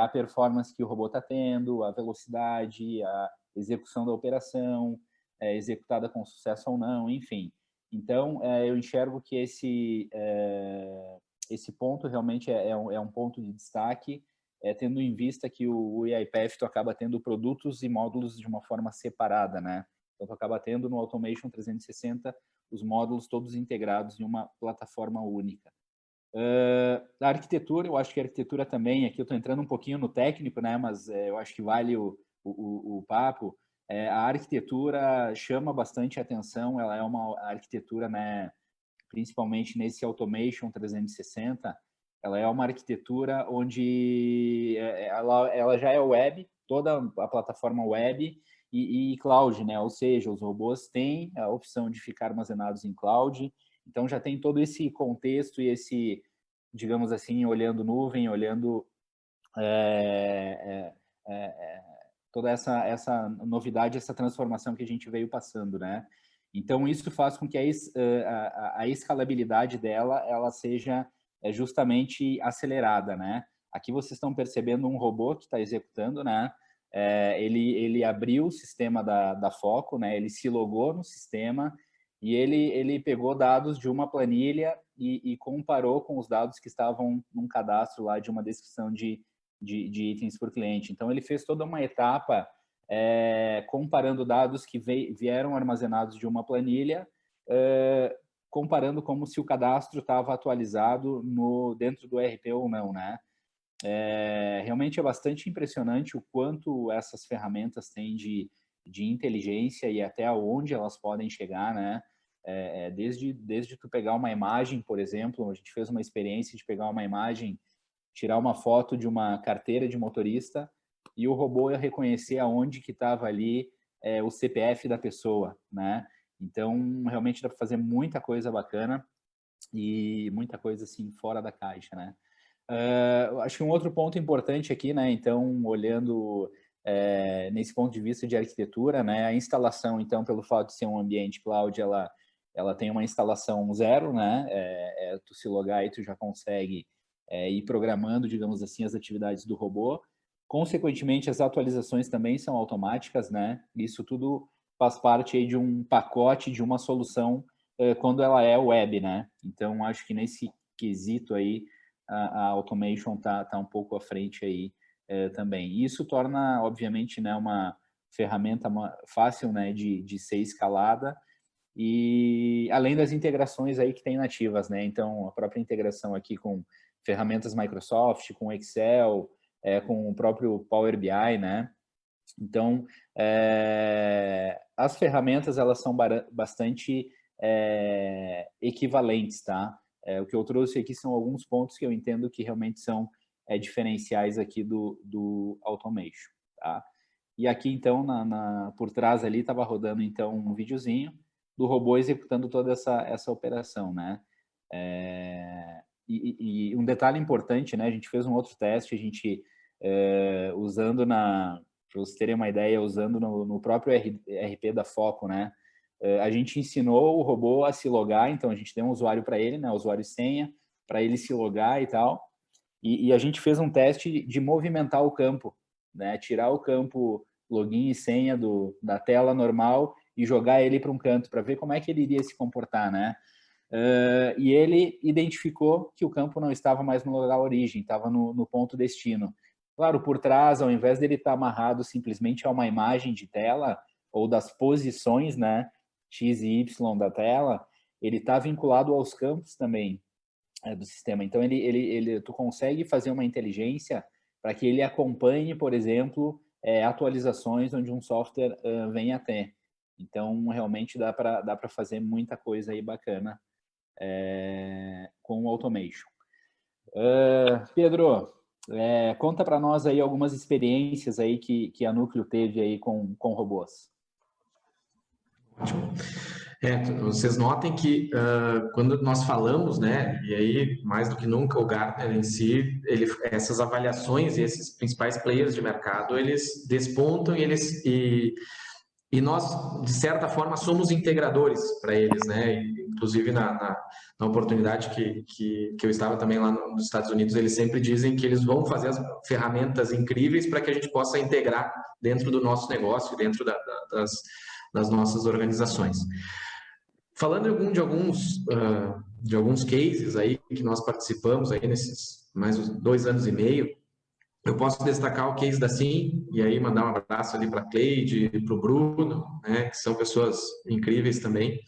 a performance que o robô está tendo, a velocidade, a execução da operação, executada com sucesso ou não, enfim. Então, eu enxergo que esse ponto realmente é um ponto de destaque, tendo em vista que o UiPath tu acaba tendo produtos e módulos de uma forma separada, né? Então, tu acaba tendo no Automation 360 os módulos todos integrados em uma plataforma única. A arquitetura, eu acho que a arquitetura também, aqui eu estou entrando um pouquinho no técnico, né? Mas eu acho que vale o papo. A arquitetura chama bastante atenção, ela é uma arquitetura, né, principalmente nesse Automation 360, ela é uma arquitetura onde ela já é web, toda a plataforma web e cloud, né? Ou seja, os robôs têm a opção de ficar armazenados em cloud, então já tem todo esse contexto e esse, digamos assim, olhando nuvem, olhando toda essa novidade, essa transformação que a gente veio passando, né? Então, isso faz com que a escalabilidade dela, ela seja justamente acelerada, né? Aqui vocês estão percebendo um robô que está executando, né? Ele abriu o sistema da Foco, né? Ele se logou no sistema e ele pegou dados de uma planilha e comparou com os dados que estavam num cadastro lá de uma descrição de itens por cliente. Então, ele fez toda uma etapa comparando dados que vieram armazenados de uma planilha, comparando como se o cadastro estava atualizado dentro do ERP ou não, né? Realmente é bastante impressionante o quanto essas ferramentas têm de inteligência e até onde elas podem chegar, né? Desde tu pegar uma imagem, por exemplo, a gente fez uma experiência de pegar uma imagem, tirar uma foto de uma carteira de motorista e o robô ia reconhecer aonde que estava ali o CPF da pessoa, né? Então, realmente dá para fazer muita coisa bacana e muita coisa, assim, fora da caixa, né? Acho que um outro ponto importante aqui, né? Então, olhando nesse ponto de vista de arquitetura, né? A instalação, então, pelo fato de ser um ambiente cloud, ela tem uma instalação zero, né? Tu se logar e tu já consegue ir programando, digamos assim, as atividades do robô. Consequentemente, as atualizações também são automáticas, né? Isso tudo faz parte aí de um pacote, de uma solução, quando ela é web, né? Então, acho que nesse quesito aí, a Automation tá um pouco à frente aí também. E isso torna, obviamente, né, uma ferramenta fácil, né, de ser escalada, e além das integrações aí que tem nativas, né? Então, a própria integração aqui com ferramentas Microsoft, com Excel, com o próprio Power BI, né? Então, as ferramentas, elas são bastante equivalentes, tá? O que eu trouxe aqui são alguns pontos que eu entendo que realmente são diferenciais aqui do Automation, tá? E aqui, então, por trás ali, estava rodando, então, um videozinho do robô executando toda essa operação, né? E um detalhe importante, né? A gente fez um outro teste, a gente usando para vocês terem uma ideia, usando no próprio RP da Foco, né? A gente ensinou o robô a se logar, então a gente deu um usuário para ele, né? Usuário e senha, para ele se logar e tal. E a gente fez um teste de movimentar o campo, né? Tirar o campo login e senha da tela normal e jogar ele para um canto, para ver como é que ele iria se comportar, né? E ele identificou que o campo não estava mais no lugar origem, estava no ponto destino. Claro, por trás, ao invés dele estar amarrado simplesmente a uma imagem de tela ou das posições, né, X e Y da tela, ele está vinculado aos campos também do sistema. Então, tu consegue fazer uma inteligência para que ele acompanhe, por exemplo, atualizações onde um software vem a ter. Então, realmente dá para fazer muita coisa aí bacana com o Automation. Pedro, conta para nós aí algumas experiências aí que a Núcleo teve aí com robôs. Ótimo. Vocês notem que quando nós falamos, né, e aí mais do que nunca o Gartner em si, essas avaliações e esses principais players de mercado, eles despontam e nós, de certa forma, somos integradores para eles, né? Inclusive, na oportunidade que eu estava também lá nos Estados Unidos, eles sempre dizem que eles vão fazer as ferramentas incríveis para que a gente possa integrar dentro do nosso negócio, dentro das nossas organizações. Falando de alguns cases aí que nós participamos aí nesses mais 2 anos e meio, eu posso destacar o case da Sim, e aí mandar um abraço ali para a Cleide, para o Bruno, né, que são pessoas incríveis também,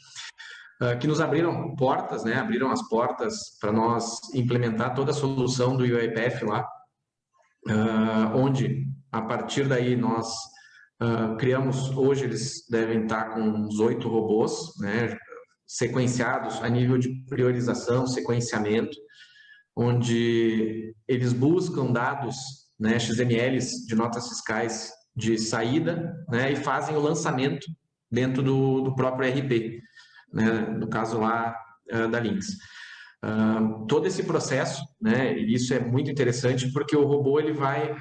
que nos abriram portas, né, abriram as portas para nós implementar toda a solução do UiPath lá, onde, a partir daí, nós criamos, hoje eles devem estar com uns 8 robôs, né, sequenciados a nível de priorização, sequenciamento, onde eles buscam dados, né, XMLs de notas fiscais de saída, né, e fazem o lançamento dentro do próprio RP, né, no caso lá da Lynx. Todo esse processo, né, e isso é muito interessante porque o robô ele vai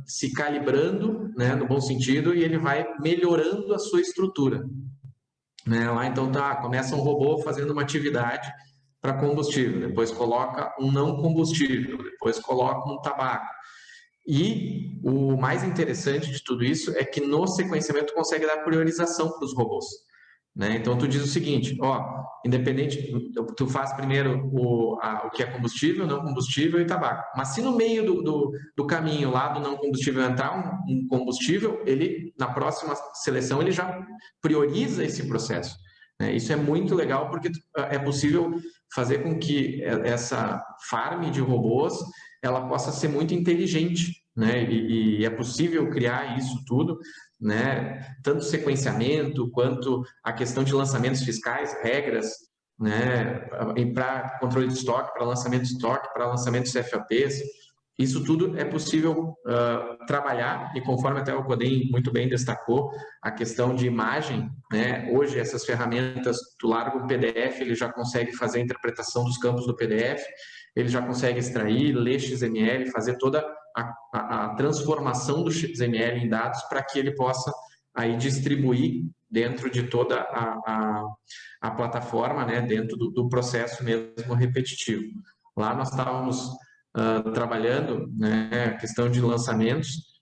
se calibrando, né, no bom sentido, e ele vai melhorando a sua estrutura. Né, lá então começa um robô fazendo uma atividade para combustível, depois coloca um não combustível, depois coloca um tabaco. E o mais interessante de tudo isso é que no sequenciamento consegue dar priorização para os robôs. Né? Então, tu diz o seguinte, independente, tu faz primeiro o que é combustível, não combustível e tabaco. Mas se no meio do caminho lá do não combustível entrar um combustível, ele, na próxima seleção, ele já prioriza esse processo. Né? Isso é muito legal porque é possível fazer com que essa farm de robôs ela possa ser muito inteligente, né? E é possível criar isso tudo, né? Tanto sequenciamento quanto a questão de lançamentos fiscais, regras, né? Para controle de estoque, para lançamento de estoque, para lançamento de CFAPs. Isso tudo é possível trabalhar, e conforme até o Godin muito bem destacou, a questão de imagem, né? Hoje essas ferramentas, tu larga o PDF, ele já consegue fazer a interpretação dos campos do PDF, ele já consegue extrair, ler XML, fazer toda a transformação do XML em dados para que ele possa aí distribuir dentro de toda a plataforma, né? Dentro do processo mesmo repetitivo. Lá nós estávamos trabalhando, né, a questão de lançamentos,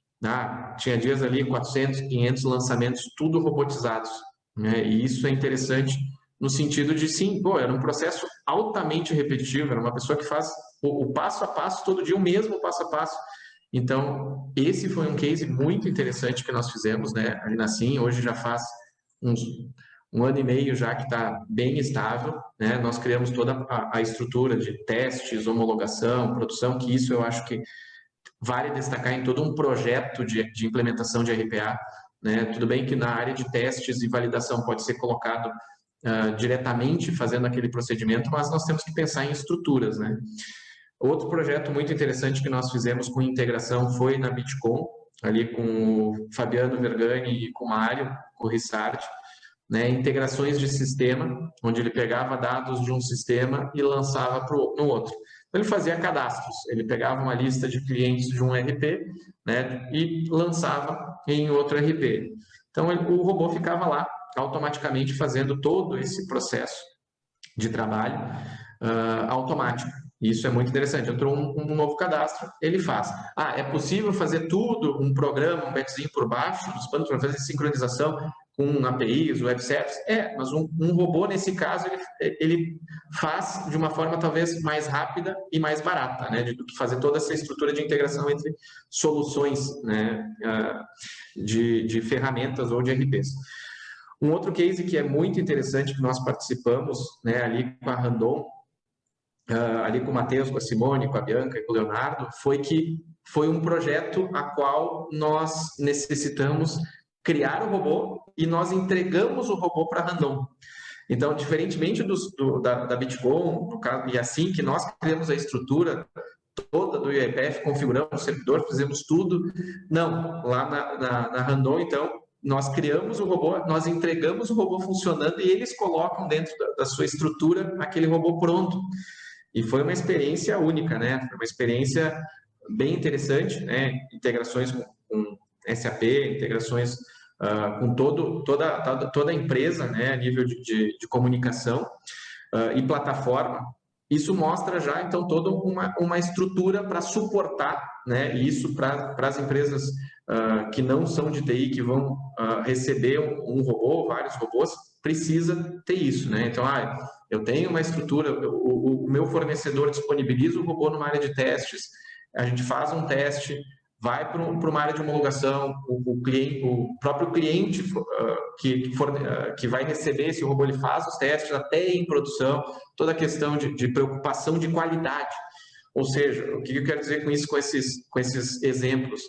tinha dias ali 400, 500 lançamentos, tudo robotizados, né, e isso é interessante no sentido de, sim, era um processo altamente repetitivo, era uma pessoa que faz o passo a passo, todo dia o mesmo passo a passo, Então, esse foi um case muito interessante que nós fizemos, né, ali na Sim. Hoje já faz um ano e meio já que está bem estável, né? Nós criamos toda a estrutura de testes, homologação, produção, que isso eu acho que vale destacar em todo um projeto de implementação de RPA, né? Tudo bem que na área de testes e validação pode ser colocado diretamente fazendo aquele procedimento, mas nós temos que pensar em estruturas, né? Outro projeto muito interessante que nós fizemos com integração foi na Bitcom, ali com o Fabiano Vergani e com o Mário, com o Rissart, né, integrações de sistema, onde ele pegava dados de um sistema e lançava no outro. Então, ele fazia cadastros, ele pegava uma lista de clientes de um RP, né, e lançava em outro RP. Então, o robô ficava lá, automaticamente fazendo todo esse processo de trabalho automático. Isso é muito interessante. Entrou um novo cadastro, ele faz. É possível fazer tudo, um programa, um backzinho por baixo, dos panos para fazer sincronização com APIs, web services? Mas um robô, nesse caso, ele faz de uma forma talvez mais rápida e mais barata, né, do que fazer toda essa estrutura de integração entre soluções, né, de ferramentas ou de RPs. Um outro case que é muito interessante, que nós participamos, né, ali com a Randon, ali com o Matheus, com a Simone, com a Bianca e com o Leonardo, foi um projeto a qual nós necessitamos criar o robô e nós entregamos o robô para a Randon. Então, diferentemente da Bitcom, no caso, e assim que nós criamos a estrutura toda do UiPath, configuramos o servidor, fizemos tudo, não, lá na Randon, então, nós criamos o robô, nós entregamos o robô funcionando e eles colocam dentro da sua estrutura aquele robô pronto. E foi uma experiência única, né? Foi uma experiência bem interessante, né? Integrações com SAP, integrações com toda a empresa, né? A nível de comunicação e plataforma. Isso mostra já, então, toda uma estrutura para suportar, né? Isso para as empresas que não são de TI, que vão receber um robô, vários robôs, precisa ter isso, né? Então, eu tenho uma estrutura, o meu fornecedor disponibiliza o robô numa área de testes, a gente faz um teste, vai para uma área de homologação, o próprio cliente que vai receber esse robô, ele faz os testes até em produção, toda a questão de preocupação de qualidade. Ou seja, o que eu quero dizer com isso, com esses exemplos?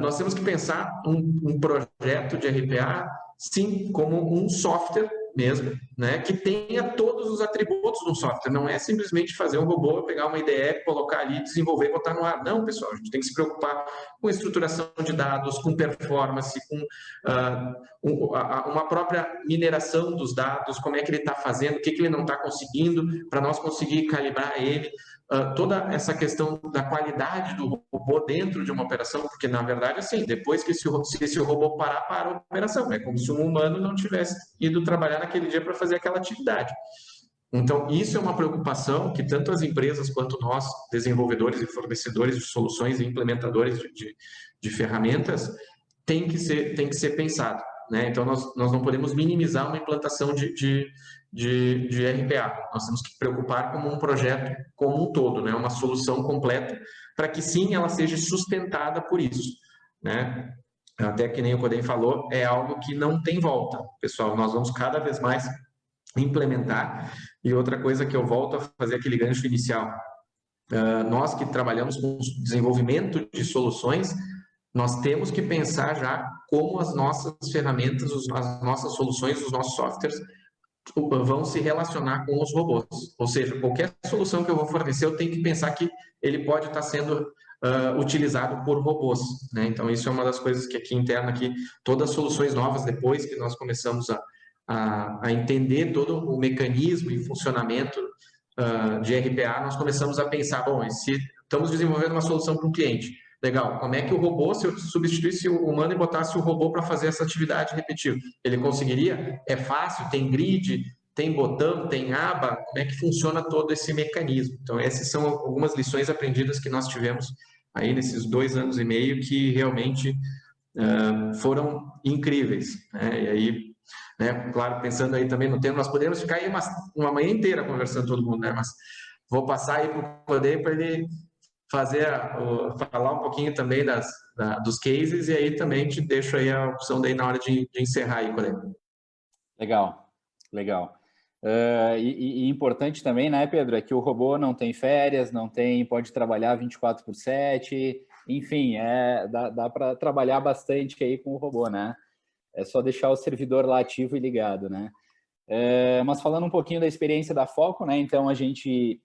Nós temos que pensar um projeto de RPA, sim, como um software mesmo, né, que tenha todos os atributos do software. Não é simplesmente fazer um robô, pegar uma IDE, colocar ali, desenvolver e botar no ar. Não, pessoal, a gente tem que se preocupar com estruturação de dados, com performance, com uma própria mineração dos dados, como é que ele está fazendo, o que ele não está conseguindo, para nós conseguir calibrar ele. Toda essa questão da qualidade do robô dentro de uma operação, porque, na verdade, assim, depois que esse robô parar a operação, é como se um humano não tivesse ido trabalhar naquele dia para fazer aquela atividade. Então, isso é uma preocupação que tanto as empresas quanto nós, desenvolvedores e fornecedores de soluções e implementadores de ferramentas, tem que ser pensado, né? Então, nós não podemos minimizar uma implantação de RPA. Nós temos que preocupar como um projeto como um todo, né? Uma solução completa, para que sim, ela seja sustentada por isso, né? Até que nem o Codem falou, é algo que não tem volta, pessoal. Nós vamos cada vez mais implementar. E outra coisa que eu volto a fazer aquele gancho inicial, nós que trabalhamos com desenvolvimento de soluções, nós temos que pensar já como as nossas ferramentas, as nossas soluções, os nossos softwares vão se relacionar com os robôs. Ou seja, qualquer solução que eu vou fornecer, eu tenho que pensar que ele pode estar sendo utilizado por robôs, né? Então, isso é uma das coisas que aqui interna, aqui, todas as soluções novas, depois que nós começamos a entender todo o mecanismo e funcionamento de RPA, nós começamos a pensar, bom, se estamos desenvolvendo uma solução para um cliente, legal, como é que o robô, se eu substituísse o humano e botasse o robô para fazer essa atividade repetitiva, ele conseguiria? É fácil? Tem grid? Tem botão? Tem aba? Como é que funciona todo esse mecanismo? Então, essas são algumas lições aprendidas que nós tivemos aí nesses 2 anos e meio que realmente foram incríveis, né? E aí, né, claro, pensando aí também no tempo, nós podemos ficar aí uma manhã inteira conversando todo mundo, né? Mas vou passar aí para o Codem para ele falar um pouquinho também dos cases, e aí também te deixo aí a opção daí na hora de encerrar aí, Coré. Legal, legal. E importante também, né, Pedro, é que o robô não tem férias, pode trabalhar 24/7, enfim, dá para trabalhar bastante aí com o robô, né? É só deixar o servidor lá ativo e ligado, né? Mas falando um pouquinho da experiência da Foco, né? Então a gente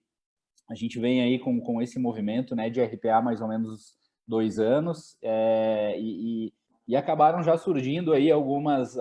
vem aí com esse movimento, né, de RPA há mais ou menos 2 anos, e acabaram já surgindo aí alguns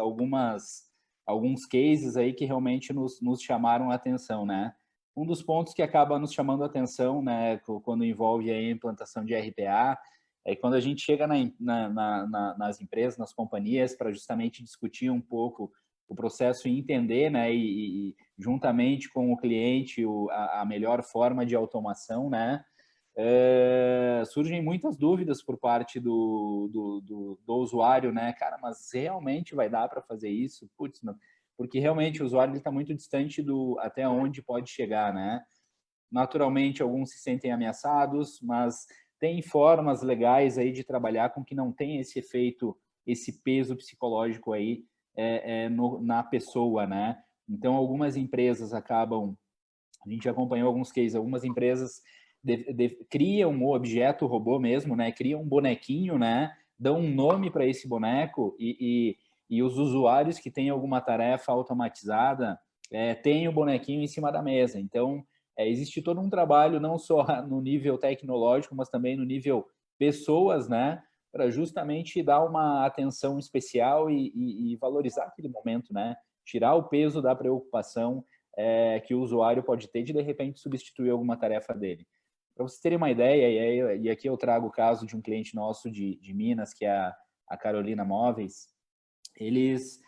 cases aí que realmente nos chamaram a atenção, né? Um dos pontos que acaba nos chamando a atenção, né, quando envolve a implantação de RPA, é quando a gente chega nas empresas, nas companhias, para justamente discutir um pouco o processo e entender, né, e juntamente com o cliente a melhor forma de automação, né, surgem muitas dúvidas por parte do usuário, né, cara, mas realmente vai dar para fazer isso? Putz, não. Porque realmente o usuário está muito distante até onde pode chegar, né? Naturalmente, alguns se sentem ameaçados, mas tem formas legais aí de trabalhar com que não tenha esse efeito, esse peso psicológico aí na pessoa, né? Então, algumas empresas acabam, a gente acompanhou alguns cases, algumas empresas criam um objeto robô mesmo, né? Criam um bonequinho, né? Dão um nome para esse boneco e os usuários que têm alguma tarefa automatizada têm o bonequinho em cima da mesa. Então, existe todo um trabalho, não só no nível tecnológico, mas também no nível pessoas, né? Para justamente dar uma atenção especial e valorizar aquele momento, né? Tirar o peso da preocupação que o usuário pode ter de repente, substituir alguma tarefa dele. Para vocês terem uma ideia, e aqui eu trago o caso de um cliente nosso de Minas, que é a Carolina Móveis, eles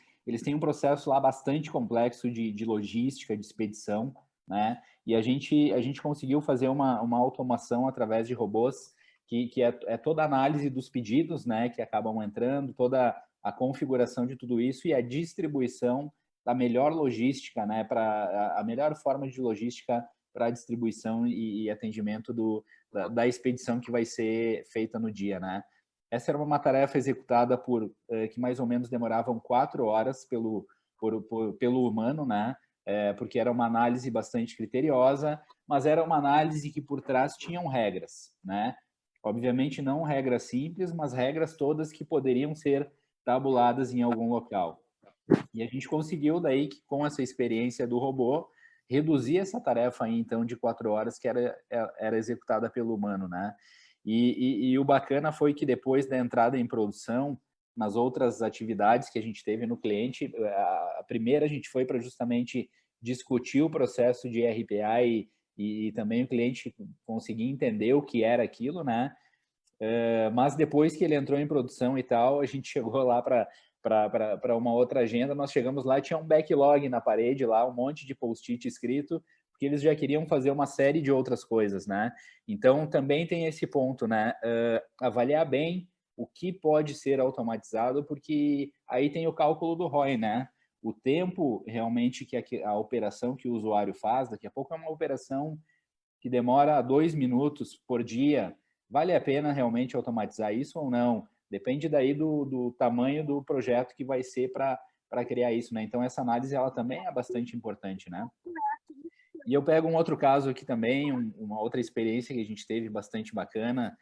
têm um processo lá bastante complexo de logística, de expedição, né? E a gente conseguiu fazer uma automação através de robôs que é toda a análise dos pedidos, né, que acabam entrando, toda a configuração de tudo isso e a distribuição da melhor logística, né, para a melhor forma de logística para a distribuição e atendimento da expedição que vai ser feita no dia, né? Essa era uma tarefa executada que mais ou menos demoravam 4 horas pelo humano, né? Porque era uma análise bastante criteriosa, mas era uma análise que por trás tinham regras, né? Obviamente não regras simples, mas regras todas que poderiam ser tabuladas em algum local. E a gente conseguiu daí que com essa experiência do robô reduzir essa tarefa aí, então de 4 horas que era executada pelo humano, né? E o bacana foi que depois da entrada em produção, nas outras atividades que a gente teve no cliente, a primeira a gente foi para justamente discutir o processo de RPA e também o cliente conseguir entender o que era aquilo, né? Mas depois que ele entrou em produção e tal, a gente chegou lá para uma outra agenda, nós chegamos lá e tinha um backlog na parede lá, um monte de post-it escrito, porque eles já queriam fazer uma série de outras coisas, né? Então, também tem esse ponto, né? Avaliar bem o que pode ser automatizado, porque aí tem o cálculo do ROI, né? O tempo realmente que a operação que o usuário faz, daqui a pouco é uma operação que demora 2 minutos por dia, vale a pena realmente automatizar isso ou não? Depende daí do tamanho do projeto que vai ser para criar isso, né? Então, essa análise, ela também é bastante importante, né? E eu pego um outro caso aqui também, uma outra experiência que a gente teve bastante bacana,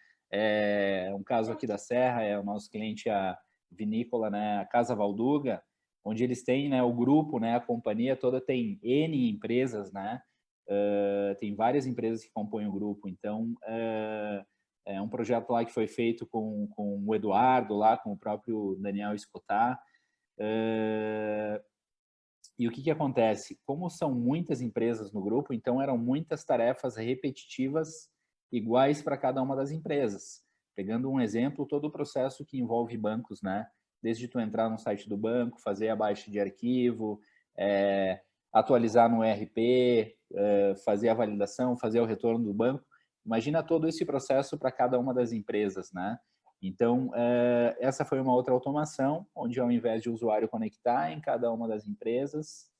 um caso aqui da Serra, é o nosso cliente, a vinícola, né, a Casa Valduga, onde eles têm, né, o grupo, né, a companhia toda tem N empresas, né, tem várias empresas que compõem o grupo, então é um projeto lá que foi feito com o Eduardo, lá com o próprio Daniel Escotar, e o que acontece? Como são muitas empresas no grupo, então eram muitas tarefas repetitivas iguais para cada uma das empresas. Pegando um exemplo, todo o processo que envolve bancos, né? Desde tu entrar no site do banco, fazer a baixa de arquivo, atualizar no ERP, fazer a validação, fazer o retorno do banco. Imagina todo esse processo para cada uma das empresas, né? Então, essa foi uma outra automação, onde ao invés de o usuário conectar em cada uma das empresas,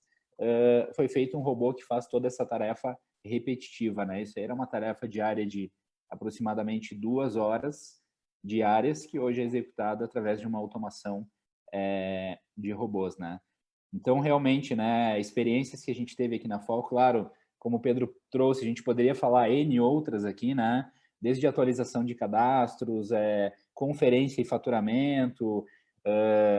foi feito um robô que faz toda essa tarefa repetitiva, né? Isso aí era uma tarefa diária de aproximadamente 2 horas diárias, que hoje é executada através de uma automação de robôs, né? Então, realmente, né, experiências que a gente teve aqui na FOL, claro, como o Pedro trouxe, a gente poderia falar N outras aqui, né? Desde atualização de cadastros, conferência e faturamento,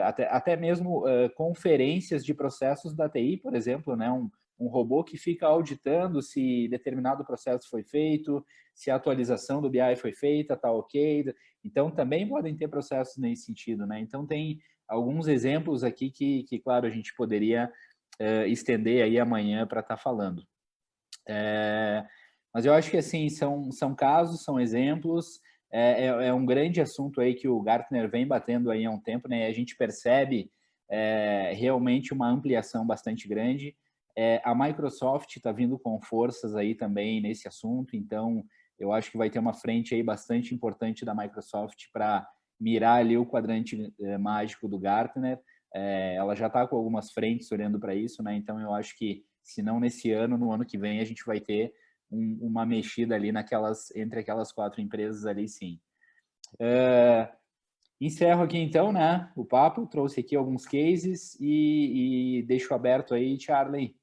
até mesmo conferências de processos da TI, por exemplo, né? Um robô que fica auditando se determinado processo foi feito, se a atualização do BI foi feita, tá ok. Então, também podem ter processos nesse sentido, né? Então, tem alguns exemplos aqui que claro, a gente poderia estender aí amanhã para estar falando. Mas eu acho que, assim, são casos, são exemplos, é um grande assunto aí que o Gartner vem batendo aí há um tempo, né? A gente percebe realmente uma ampliação bastante grande. A Microsoft está vindo com forças aí também nesse assunto, então eu acho que vai ter uma frente aí bastante importante da Microsoft para mirar ali o quadrante mágico do Gartner. Ela já está com algumas frentes olhando para isso, né? Então eu acho que, se não nesse ano, no ano que vem, a gente vai ter uma mexida ali entre aquelas 4 empresas ali, sim. Encerro aqui então, né, o papo, trouxe aqui alguns cases e deixo aberto aí, Charlie.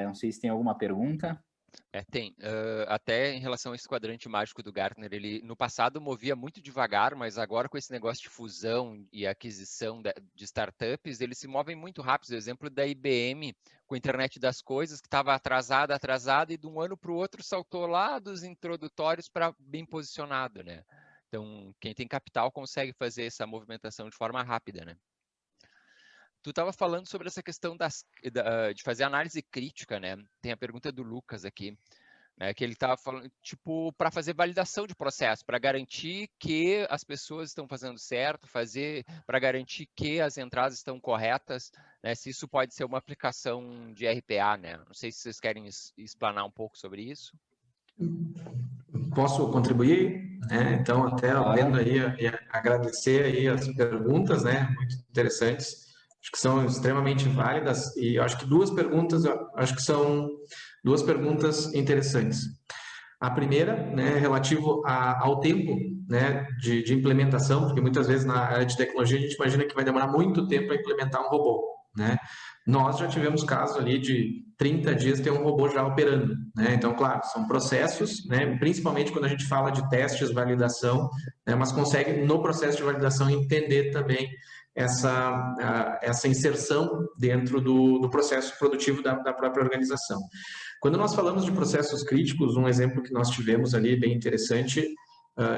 Não sei se tem alguma pergunta. Tem. Até em relação a esse quadrante mágico do Gartner, ele no passado movia muito devagar, mas agora com esse negócio de fusão e aquisição de startups, eles se movem muito rápido. O exemplo da IBM com a internet das coisas, que estava atrasada, e de um ano para o outro saltou lá dos introdutórios para bem posicionado, né? Então, quem tem capital consegue fazer essa movimentação de forma rápida, né? Tu estava falando sobre essa questão de fazer análise crítica, né? Tem a pergunta do Lucas aqui, né? Que ele estava falando, tipo, para fazer validação de processo, para garantir que as pessoas estão fazendo certo, para garantir que as entradas estão corretas, né? Se isso pode ser uma aplicação de RPA, né? Não sei se vocês querem explanar um pouco sobre isso. Posso contribuir? Então, até vendo aí, agradecer aí as perguntas, né? Muito interessantes. Acho que são extremamente válidas e eu acho que são duas perguntas interessantes. A primeira, né, relativo ao tempo, né, de implementação, porque muitas vezes na área de tecnologia a gente imagina que vai demorar muito tempo para implementar um robô, né? Nós já tivemos casos ali de 30 dias ter um robô já operando, né? Então, claro, são processos, né? Principalmente quando a gente fala de testes, validação, né? Mas consegue no processo de validação entender também essa inserção dentro do processo produtivo da própria organização. Quando nós falamos de processos críticos, um exemplo que nós tivemos ali bem interessante,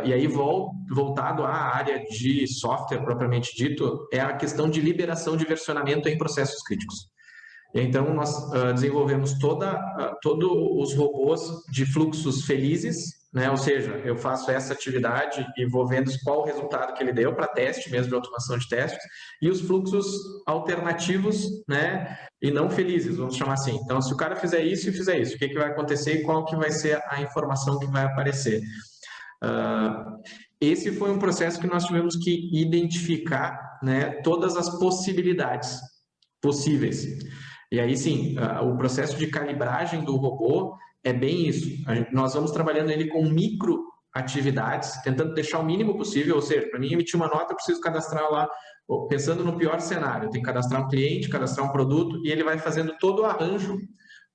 e aí voltado à área de software propriamente dito, é a questão de liberação de versionamento em processos críticos. Então, nós desenvolvemos todos os robôs de fluxos felizes, né? Ou seja, eu faço essa atividade e vou vendo qual o resultado que ele deu para teste, mesmo de automação de testes, e os fluxos alternativos, né? E não felizes, vamos chamar assim. Então, se o cara fizer isso e fizer isso, o que vai acontecer e qual que vai ser a informação que vai aparecer? Esse foi um processo que nós tivemos que identificar, né, todas as possibilidades possíveis. E aí, sim, o processo de calibragem do robô é bem isso. Nós vamos trabalhando ele com micro atividades, tentando deixar o mínimo possível, ou seja, para mim emitir uma nota, eu preciso cadastrar lá, pensando no pior cenário, eu tenho que cadastrar um cliente, cadastrar um produto, e ele vai fazendo todo o arranjo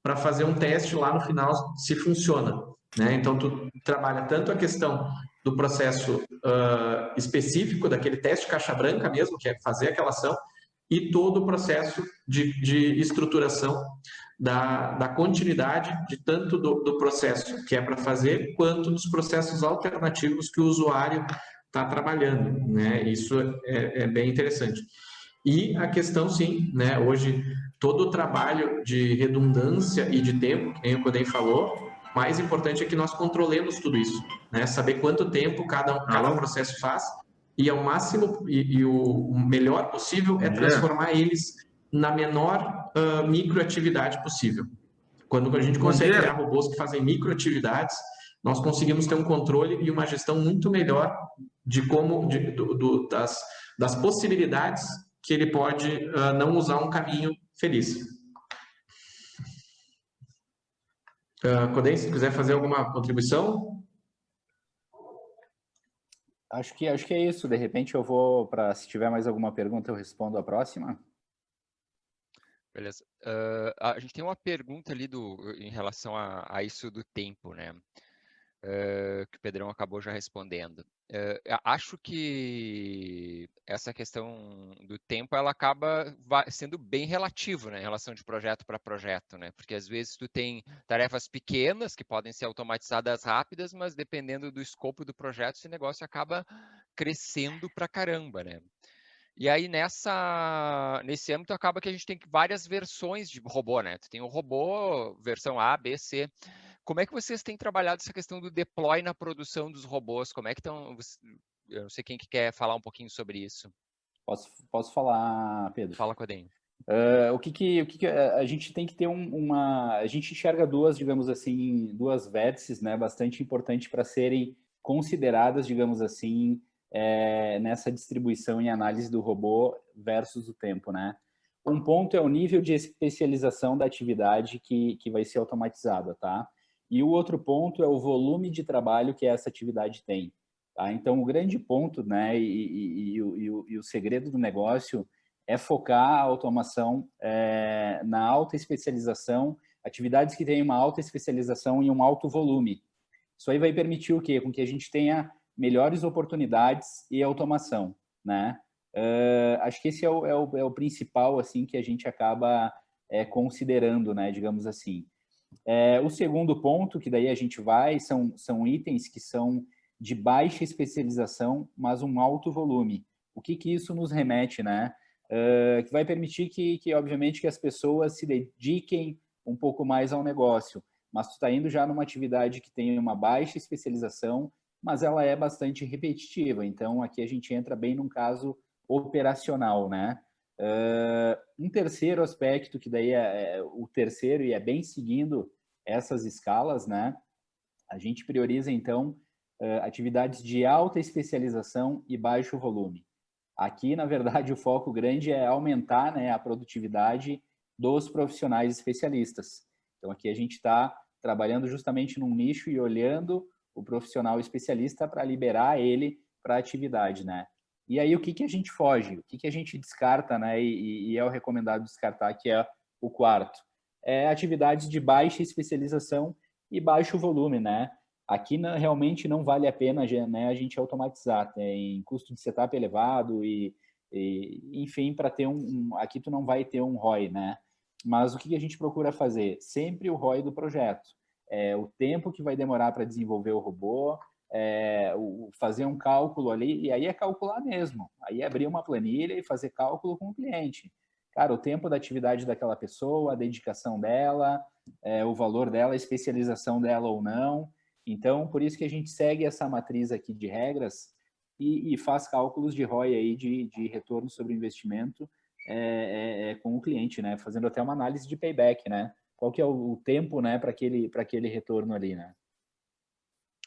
para fazer um teste lá no final, se funciona, né? Então, tu trabalha tanto a questão do processo específico, daquele teste caixa branca mesmo, que é fazer aquela ação, e todo o processo de estruturação da continuidade de tanto do processo que é para fazer, quanto dos processos alternativos que o usuário está trabalhando, né? Isso é bem interessante. E a questão, sim, né? Hoje, todo o trabalho de redundância e de tempo, que nem o Codem falou, mais importante é que nós controlemos tudo isso, né? Saber quanto tempo cada processo faz, e ao máximo, e o melhor possível é transformar eles na menor microatividade possível. Quando a gente consegue criar robôs que fazem microatividades, nós conseguimos ter um controle e uma gestão muito melhor de como das possibilidades que ele pode não usar um caminho feliz. Codem, se quiser fazer alguma contribuição? Acho que é isso. De repente eu vou para, se tiver mais alguma pergunta, eu respondo a próxima. Beleza. A gente tem uma pergunta ali em relação a isso do tempo, né? Que o Pedrão acabou já respondendo. Acho que essa questão do tempo, ela acaba sendo bem relativo, né, em relação de projeto para projeto, né? Porque às vezes tu tem tarefas pequenas que podem ser automatizadas rápidas, mas dependendo do escopo do projeto, esse negócio acaba crescendo pra caramba, né? E aí, nesse âmbito, acaba que a gente tem várias versões de robô, né? Tu tem o robô, versão A, B, C. Como é que vocês têm trabalhado essa questão do deploy na produção dos robôs? Como é que estão... Eu não sei quem que quer falar um pouquinho sobre isso. Posso falar, Pedro? Fala, Codem. O que a gente tem que ter a gente enxerga duas, digamos assim, duas vértices, né, bastante importantes para serem consideradas, digamos assim, nessa distribuição e análise do robô versus o tempo, né? Um ponto é o nível de especialização da atividade que vai ser automatizada, tá? E o outro ponto é o volume de trabalho que essa atividade tem, tá? Então, o grande ponto, né, e o segredo do negócio é focar a automação na alta especialização, atividades que têm uma alta especialização e um alto volume. Isso aí vai permitir o quê? Com que a gente tenha melhores oportunidades e automação, né? Acho que esse é o principal, assim, que a gente acaba considerando, né? Digamos assim. O segundo ponto, que daí a gente vai, são itens que são de baixa especialização, mas um alto volume. O que isso nos remete, né? Que vai permitir que, obviamente, que as pessoas se dediquem um pouco mais ao negócio. Mas tu está indo já numa atividade que tem uma baixa especialização, mas ela é bastante repetitiva. Então, aqui a gente entra bem num caso operacional, né? Um terceiro aspecto, que daí é o terceiro e é bem seguindo essas escalas, né? A gente prioriza, então, atividades de alta especialização e baixo volume. Aqui, na verdade, o foco grande é aumentar, né, a produtividade dos profissionais especialistas. Então, aqui a gente está trabalhando justamente num nicho e olhando o profissional especialista para liberar ele para a atividade, né? E aí, o que a gente foge? O que a gente descarta, né? E é o recomendado descartar, que é o quarto. Atividades de baixa especialização e baixo volume, né? Aqui realmente não vale a pena, né, a gente automatizar, tem custo de setup elevado enfim, para ter aqui tu não vai ter um ROI, né? Mas o que a gente procura fazer? Sempre o ROI do projeto. O tempo que vai demorar para desenvolver o robô, fazer um cálculo ali, e aí é calcular mesmo. Aí é abrir uma planilha e fazer cálculo com o cliente. Cara, o tempo da atividade daquela pessoa, a dedicação dela, o valor dela, a especialização dela ou não. Então, por isso que a gente segue essa matriz aqui de regras e faz cálculos de ROI aí, de retorno sobre o investimento com o cliente, né? Fazendo até uma análise de payback, né? Qual que é o tempo, né, para aquele retorno ali, né?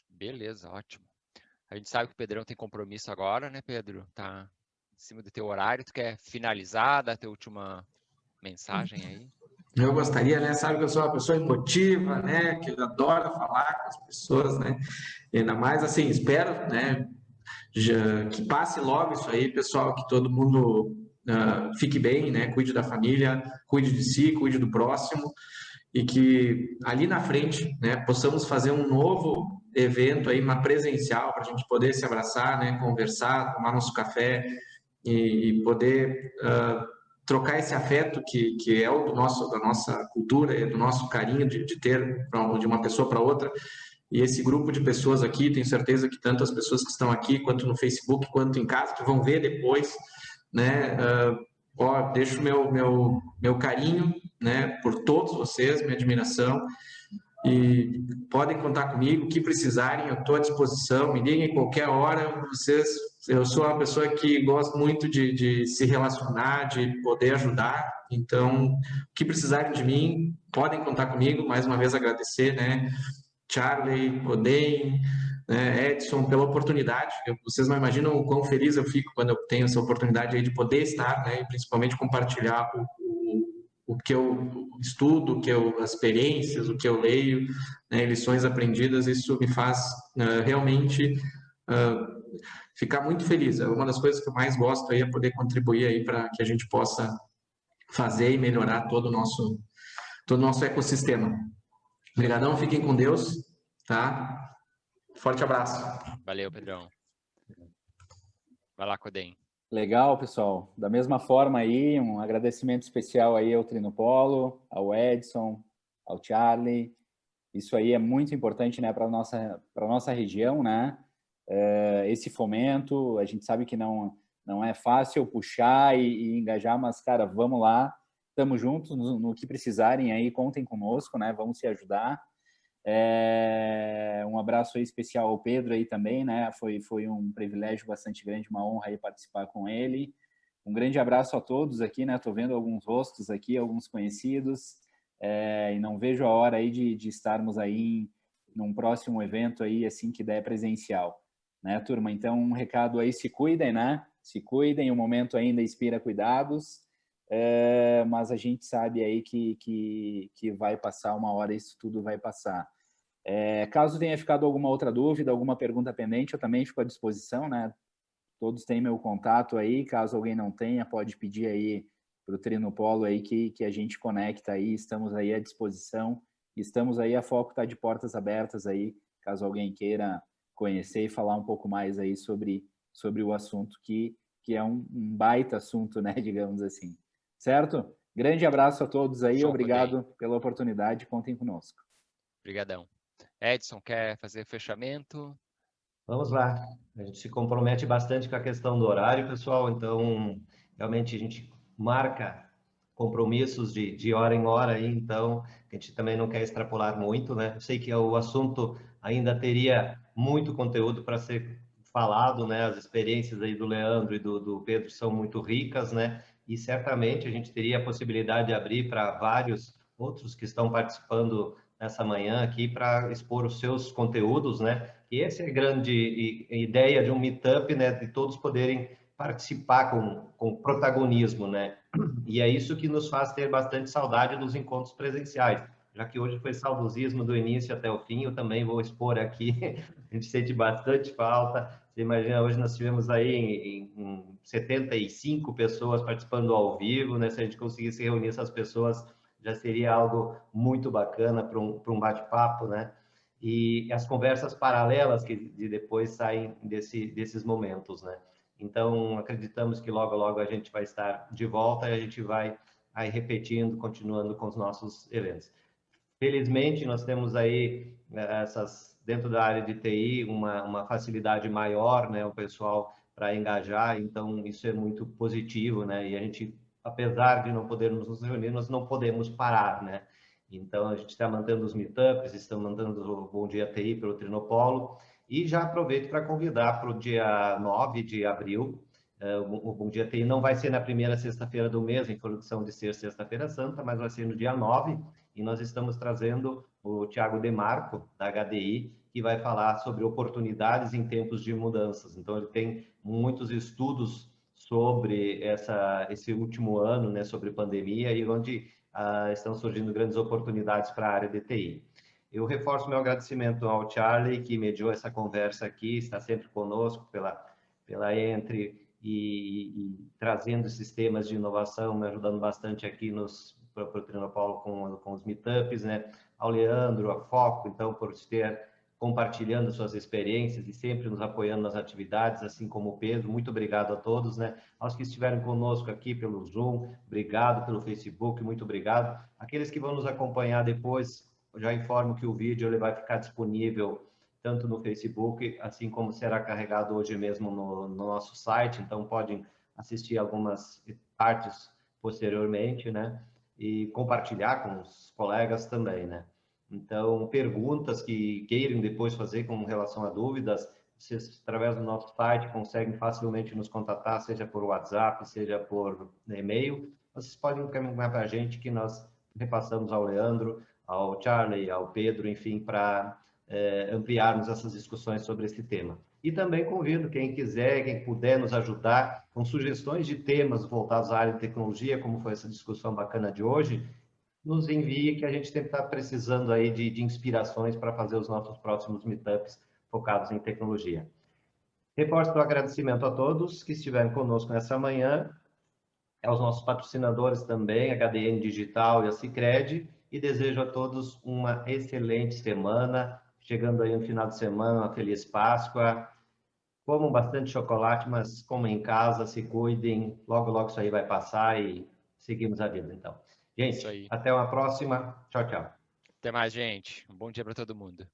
Beleza, ótimo. A gente sabe que o Pedrão tem compromisso agora, né, Pedro? Tá em cima do teu horário. Tu quer finalizar, dar a tua última mensagem aí? Eu gostaria, né? Sabe que eu sou uma pessoa emotiva, né? Que adora falar com as pessoas, né? E ainda mais assim, espero, né? Que passe logo isso aí, pessoal, que todo mundo fique bem, né? Cuide da família, cuide de si, cuide do próximo e que ali na frente, né? Possamos fazer um novo evento aí, uma presencial para a gente poder se abraçar, né? Conversar, tomar nosso café e poder trocar esse afeto que é o da nossa cultura, do nosso carinho de ter de uma pessoa para outra. E esse grupo de pessoas aqui, tenho certeza que tanto as pessoas que estão aqui, quanto no Facebook, quanto em casa, que vão ver depois, né? Deixo meu carinho, né, por todos vocês, minha admiração. E podem contar comigo, o que precisarem, eu estou à disposição, me liguem qualquer hora, eu sou uma pessoa que gosto muito de se relacionar, de poder ajudar, então, o que precisarem de mim, podem contar comigo, mais uma vez agradecer, né, Charlie, Codem, né, Edson, pela oportunidade, vocês não imaginam o quão feliz eu fico quando eu tenho essa oportunidade aí de poder estar, né, e principalmente compartilhar o que eu estudo, as experiências, o que eu leio, né, lições aprendidas, isso me faz realmente ficar muito feliz. Uma das coisas que eu mais gosto aí é poder contribuir aí para que a gente possa fazer e melhorar todo o nosso ecossistema. Obrigadão, fiquem com Deus, tá? Forte abraço. Valeu, Pedrão. Vai lá, Codem. Legal, pessoal. Da mesma forma aí, um agradecimento especial aí ao Trinopolo, ao Edson, ao Charlie. Isso aí é muito importante, né, para a nossa região, né? Esse fomento, a gente sabe que não é fácil puxar e engajar, mas, cara, vamos lá, estamos juntos no que precisarem aí, contem conosco, né? Vamos se ajudar. Um abraço aí especial ao Pedro aí também, né? Foi um privilégio bastante grande, uma honra aí participar com ele. Um grande abraço a todos aqui, né? Tô vendo alguns rostos aqui, alguns conhecidos, e não vejo a hora aí de estarmos aí num próximo evento aí, assim que der presencial, né, turma? Então, um recado aí, se cuidem, né? Se cuidem, o momento ainda inspira cuidados, mas a gente sabe aí que vai passar uma hora, isso tudo vai passar. Caso tenha ficado alguma outra dúvida, alguma pergunta pendente, eu também fico à disposição, né? Todos têm meu contato aí, caso alguém não tenha, pode pedir aí para o Trinopolo aí que a gente conecta aí, estamos aí à disposição, estamos aí, a Foco está de portas abertas aí, caso alguém queira conhecer e falar um pouco mais aí sobre o assunto, que é um baita assunto, né, digamos assim. Certo? Grande abraço a todos aí, Show, obrigado pela oportunidade, contem conosco. Obrigadão. Edson, quer fazer fechamento? Vamos lá. A gente se compromete bastante com a questão do horário, pessoal, então realmente a gente marca compromissos de hora em hora aí, então a gente também não quer extrapolar muito, né? Eu sei que o assunto ainda teria muito conteúdo para ser falado, né? As experiências aí do Leandro e do Pedro são muito ricas, né? E certamente a gente teria a possibilidade de abrir para vários outros que estão participando nessa manhã aqui para expor os seus conteúdos, né? E essa é a grande ideia de um meetup, né? De todos poderem participar com protagonismo, né? E é isso que nos faz ter bastante saudade dos encontros presenciais. Já que hoje foi saudosismo do início até o fim, eu também vou expor aqui. A gente sente bastante falta. Você imagina, hoje nós tivemos aí em 75 pessoas participando ao vivo, né? Se a gente conseguisse reunir essas pessoas, já seria algo muito bacana para um bate-papo, né? E as conversas paralelas que depois saem desses momentos, né? Então, acreditamos que logo, logo a gente vai estar de volta e a gente vai aí repetindo, continuando com os nossos eventos. Felizmente, nós temos aí dentro da área de TI, uma facilidade maior, né? O pessoal para engajar, então isso é muito positivo, né? E a gente, apesar de não podermos nos reunir, nós não podemos parar, né? Então, a gente está mantendo os meetups, estamos mantendo o Bom Dia TI pelo Trinopolo, e já aproveito para convidar para o dia 9 de abril, o Bom Dia TI não vai ser na primeira sexta-feira do mês, em função de ser Sexta-feira Santa, mas vai ser no dia 9, e nós estamos trazendo o Thiago Demarco, da HDI, que vai falar sobre oportunidades em tempos de mudanças. Então, ele tem muitos estudos sobre esse último ano, né, sobre pandemia, e onde estão surgindo grandes oportunidades para a área de TI. Eu reforço meu agradecimento ao Charlie, que mediou essa conversa aqui, está sempre conosco pela Entre e trazendo esses temas de inovação, me ajudando bastante aqui para o Trinopolo com os meetups, né? Ao Leandro, a Foco, então, por ter compartilhando suas experiências e sempre nos apoiando nas atividades, assim como o Pedro. Muito obrigado a todos, né? Aos que estiveram conosco aqui pelo Zoom, obrigado pelo Facebook, muito obrigado. Aqueles que vão nos acompanhar depois, eu já informo que o vídeo ele vai ficar disponível tanto no Facebook, assim como será carregado hoje mesmo no nosso site, então podem assistir algumas partes posteriormente, né? E compartilhar com os colegas também, né? Então, perguntas que queiram depois fazer com relação a dúvidas, vocês, através do nosso site, conseguem facilmente nos contatar, seja por WhatsApp, seja por e-mail. Vocês podem encaminhar para a gente, que nós repassamos ao Leandro, ao Charlie, ao Pedro, enfim, para ampliarmos essas discussões sobre esse tema. E também convido quem quiser, quem puder nos ajudar com sugestões de temas voltados à área de tecnologia, como foi essa discussão bacana de hoje, nos envie, que a gente sempre está precisando aí de inspirações para fazer os nossos próximos meetups focados em tecnologia. Reforço o agradecimento a todos que estiveram conosco nessa manhã, aos nossos patrocinadores também, a HDN Digital e a Sicredi, e desejo a todos uma excelente semana, chegando aí no final de semana, uma feliz Páscoa. Comam bastante chocolate, mas comam em casa, se cuidem, logo, logo isso aí vai passar e seguimos a vida, então. Gente, até uma próxima. Tchau, tchau. Até mais, gente. Um bom dia para todo mundo.